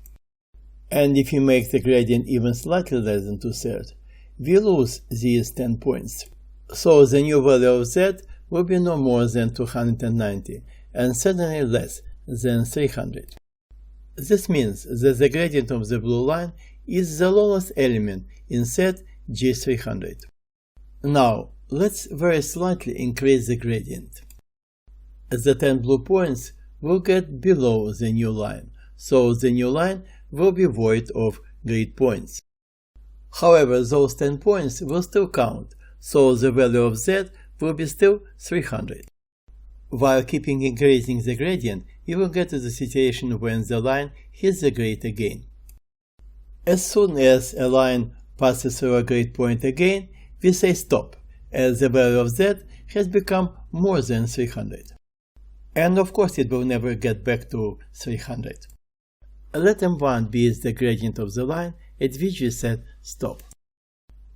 A: And if you make the gradient even slightly less than 2/3, we lose these 10 points. So the new value of z will be no more than 290, and certainly less than 300. This means that the gradient of the blue line is the lowest element in set G300. Now, let's very slightly increase the gradient. The 10 blue points will get below the new line, so the new line will be void of grade points. However, those 10 points will still count, so the value of z will be still 300. While keeping increasing the gradient, you will get to the situation when the line hits the grade again. As soon as a line passes through a grade point again, we say stop, as the value of z has become more than 300. And of course it will never get back to 300. Let m1 be the gradient of the line at which we said stop.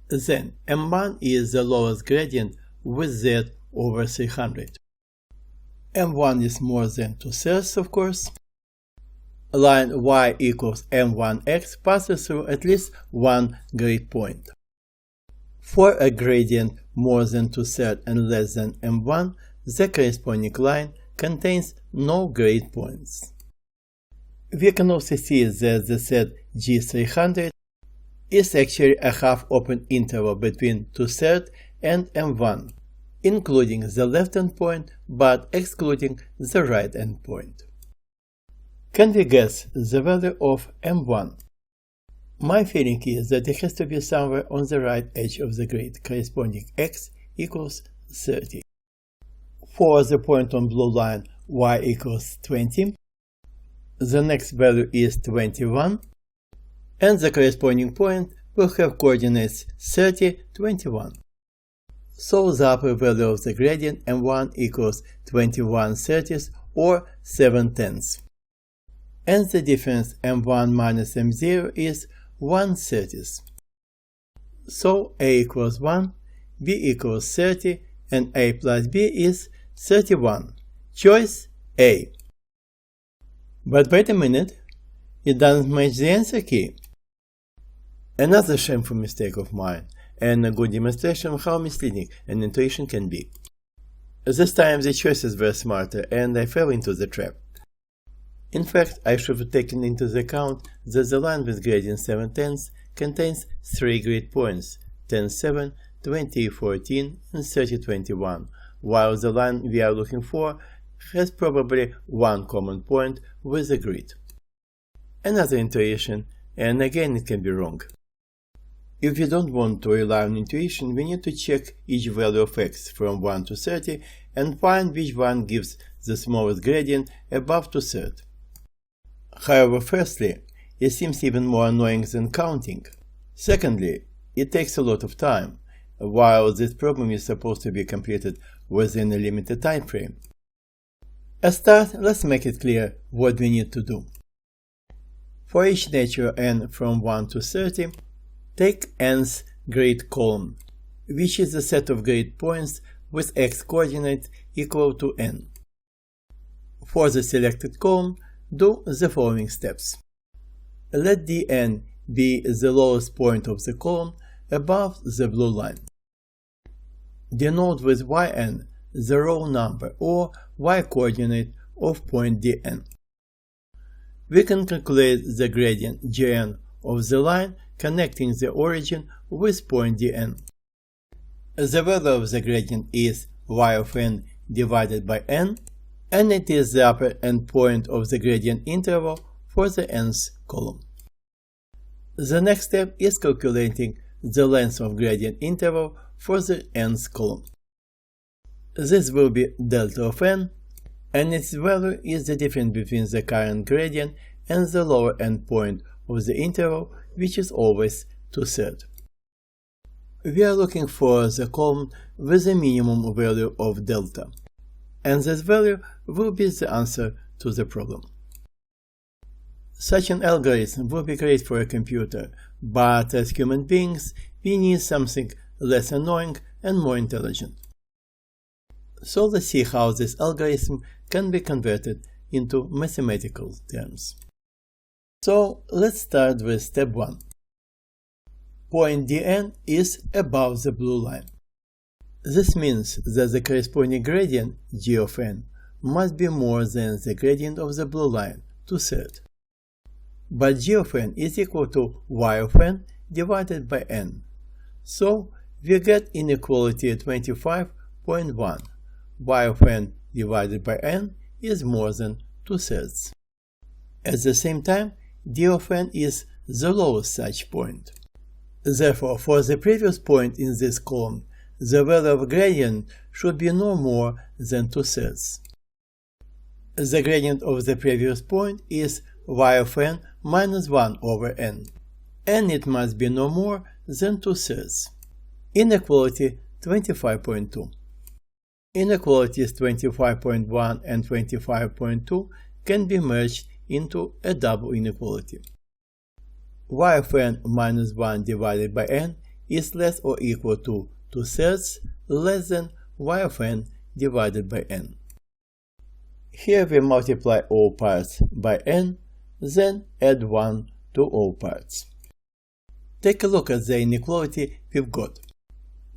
A: Then m1 is the lowest gradient with z over 300. m1 is more than 2/3, of course. Line y equals m1x passes through at least one grade point. For a gradient more than 2/3 and less than m1, the corresponding line contains no grade points. We can also see that the set G300 is actually a half-open interval between 2/3 and m1, including the left endpoint but excluding the right endpoint. Can we guess the value of m1? My feeling is that it has to be somewhere on the right edge of the grid, corresponding x equals 30. For the point on blue line, y equals 20. The next value is 21, and the corresponding point will have coordinates 30, 21. So the upper value of the gradient m1 equals 21/30 or 7/10. And the difference m1 minus m0 is 1/30. So a equals 1, b equals 30, and a plus b is 31. Choice A. But wait a minute, it doesn't match the answer key. Another shameful mistake of mine, and a good demonstration of how misleading an intuition can be. This time the choices were smarter and I fell into the trap. In fact, I should have taken into account that the line with gradient 7/10 contains 3 grade points, 10/7, 20/14, and 30/21, while the line we are looking for has probably one common point with the grid. Another intuition, and again it can be wrong. If we don't want to rely on intuition, we need to check each value of x from 1 to 30 and find which one gives the smallest gradient above 2/3. However, firstly, it seems even more annoying than counting. Secondly, it takes a lot of time, while this problem is supposed to be completed within a limited time frame. As start, let's make it clear what we need to do. For each natural n from 1 to 30, take nth grade column, which is the set of grade points with x coordinate equal to n. For the selected column, do the following steps. Let dn be the lowest point of the column above the blue line. Denote with yn the row number or y-coordinate of point dn. We can calculate the gradient gn of the line connecting the origin with point dn. The value of the gradient is y of n divided by n, and it is the upper endpoint of the gradient interval for the nth column. The next step is calculating the length of gradient interval for the nth column. This will be delta of n, and its value is the difference between the current gradient and the lower endpoint of the interval, which is always 2/3. We are looking for the column with a minimum value of delta, and this value will be the answer to the problem. Such an algorithm would be great for a computer, but as human beings, we need something less annoying and more intelligent. So let's see how this algorithm can be converted into mathematical terms. So let's start with step 1. Point Dn is above the blue line. This means that the corresponding gradient, g of n, must be more than the gradient of the blue line, 2/3. But g of n is equal to y of n divided by n. So we get inequality 25.1. y of n divided by n is more than 2/3. At the same time, d of n is the lowest such point. Therefore, for the previous point in this column, the value of gradient should be no more than 2/3. The gradient of the previous point is y of n minus 1 over n, and it must be no more than 2/3. Inequality 25.2. Inequalities 25.1 and 25.2 can be merged into a double inequality. Y of n minus 1 divided by n is less or equal to 2/3 less than y of n divided by n. Here we multiply all parts by n, then add 1 to all parts. Take a look at the inequality we've got.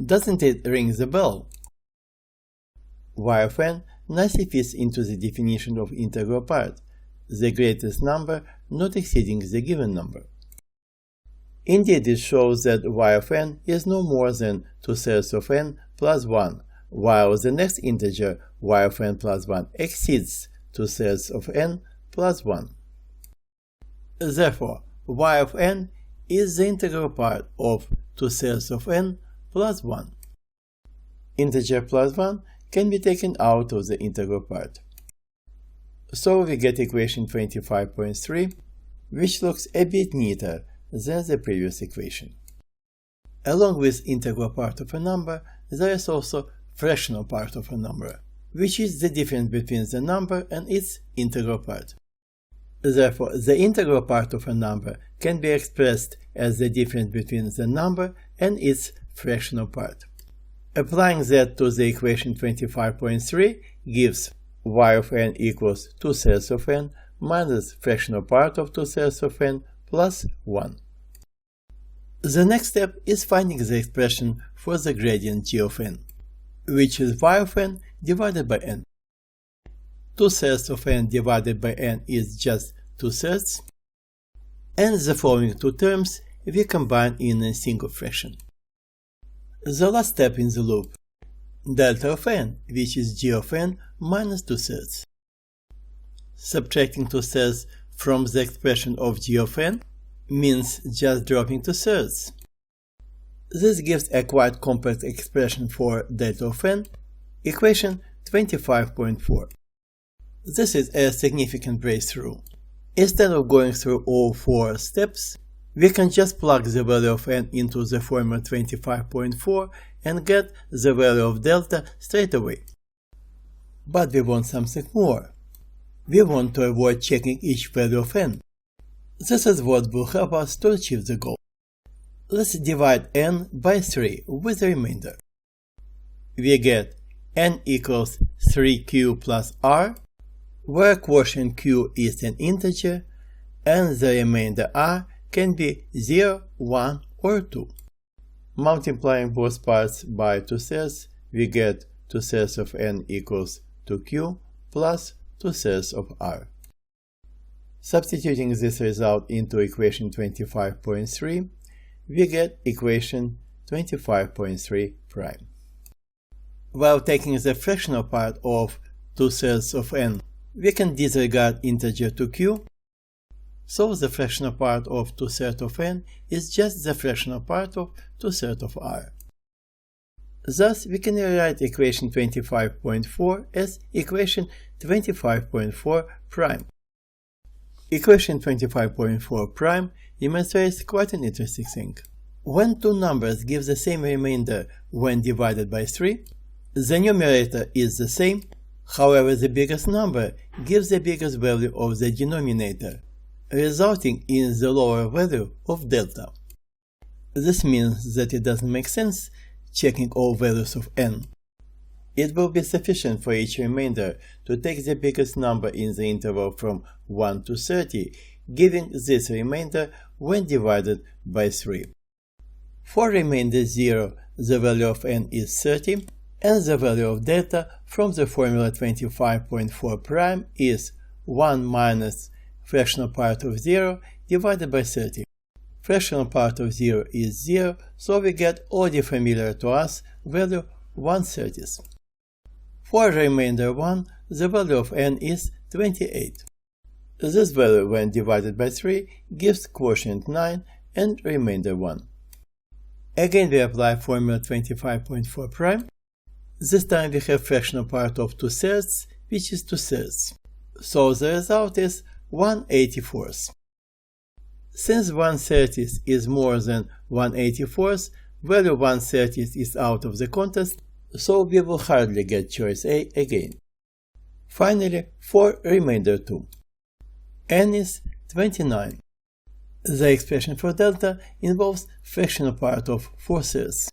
A: Doesn't it ring the bell? Y of n nicely fits into the definition of integral part, the greatest number not exceeding the given number. Indeed, it shows that y of n is no more than 2/3 of n plus 1, while the next integer y of n plus 1 exceeds 2/3 of n plus 1. Therefore, y of n is the integral part of 2/3 of n plus 1. Integer plus 1 can be taken out of the integral part. So we get equation 25.3, which looks a bit neater than the previous equation. Along with integral part of a number, there is also fractional part of a number, which is the difference between the number and its integral part. Therefore, the integral part of a number can be expressed as the difference between the number and its fractional part. Applying that to the equation 25.3 gives y of n equals 2/3 of n minus fractional part of 2/3 of n plus 1. The next step is finding the expression for the gradient g of n, which is y of n divided by n. 2/3 of n divided by n is just 2/3, and the following two terms we combine in a single fraction. The last step in the loop, delta of n, which is g of n minus 2/3. Subtracting 2/3 from the expression of g of n means just dropping 2/3. This gives a quite complex expression for delta of n, equation 25.4. This is a significant breakthrough. Instead of going through all 4 steps, we can just plug the value of n into the formula 25.4 and get the value of delta straight away. But we want something more. We want to avoid checking each value of n. This is what will help us to achieve the goal. Let's divide n by 3 with the remainder. We get n equals 3q plus r, where quotient q is an integer, and the remainder r can be 0, 1, or 2. Multiplying both parts by 2/3, we get 2/3 of n equals 2q plus 2/3 of r. Substituting this result into equation 25.3, we get equation 25.3 prime. While taking the fractional part of 2/3 of n, we can disregard integer 2q so the fractional part of 2/3 of n is just the fractional part of 2/3 of r. Thus, we can rewrite equation 25.4 as equation 25.4 prime. Equation 25.4 prime demonstrates quite an interesting thing. When two numbers give the same remainder when divided by 3, the numerator is the same, however the biggest number gives the biggest value of the denominator, resulting in the lower value of delta. This means that it doesn't make sense checking all values of n. It will be sufficient for each remainder to take the biggest number in the interval from 1 to 30, giving this remainder when divided by 3. For remainder 0, the value of n is 30, and the value of delta from the formula 25.4 prime is 1 minus fractional part of 0 divided by 30. Fractional part of 0 is 0, so we get already familiar to us value 1/30. For remainder 1, the value of n is 28. This value when divided by 3 gives quotient 9 and remainder 1. Again we apply formula 25.4 prime. This time we have fractional part of 2/3, which is 2/3. So the result is 1/84. Since 1/30 is more than 1/84, value 1/30 is out of the contest, so we will hardly get choice A again. Finally, for remainder 2. n is 29. The expression for delta involves fractional part of 4/3.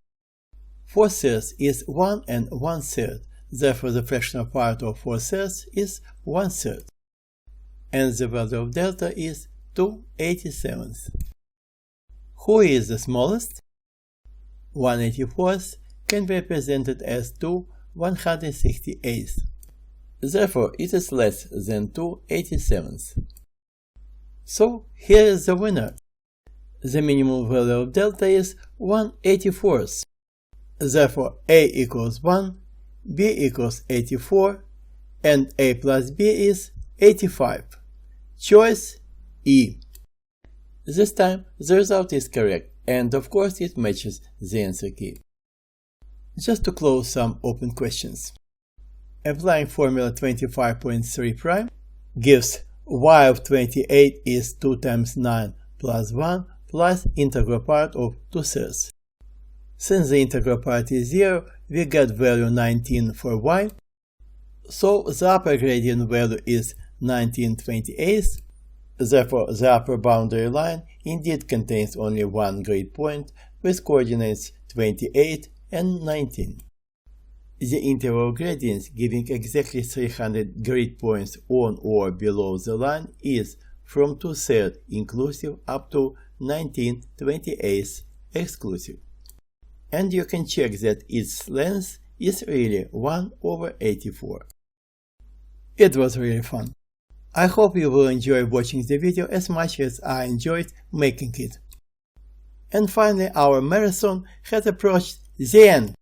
A: 4/3 is 1 and 1/3, therefore the fractional part of 4/3 is 1/3. And the value of delta is 2/87. Who is the smallest? 1/84 can be represented as 2/168. Therefore, it is less than 2/87. So, here is the winner. The minimum value of delta is 1/84. Therefore, A equals 1, B equals 84, and A plus B is 85. Choice E. This time, the result is correct, and of course it matches the answer key. Just to close some open questions. Applying formula 25.3 prime gives y of 28 is 2 times 9 plus 1 plus integral part of 2/3. Since the integral part is 0, we get value 19 for y, so the upper gradient value is 19/28. Therefore, the upper boundary line indeed contains only one grid point with coordinates 28 and 19. The interval gradients giving exactly 300 grid points on or below the line is from 2/3 inclusive up to 19/28 exclusive. And you can check that its length is really 1/84. It was really fun. I hope you will enjoy watching the video as much as I enjoyed making it. And finally, our marathon has approached the end.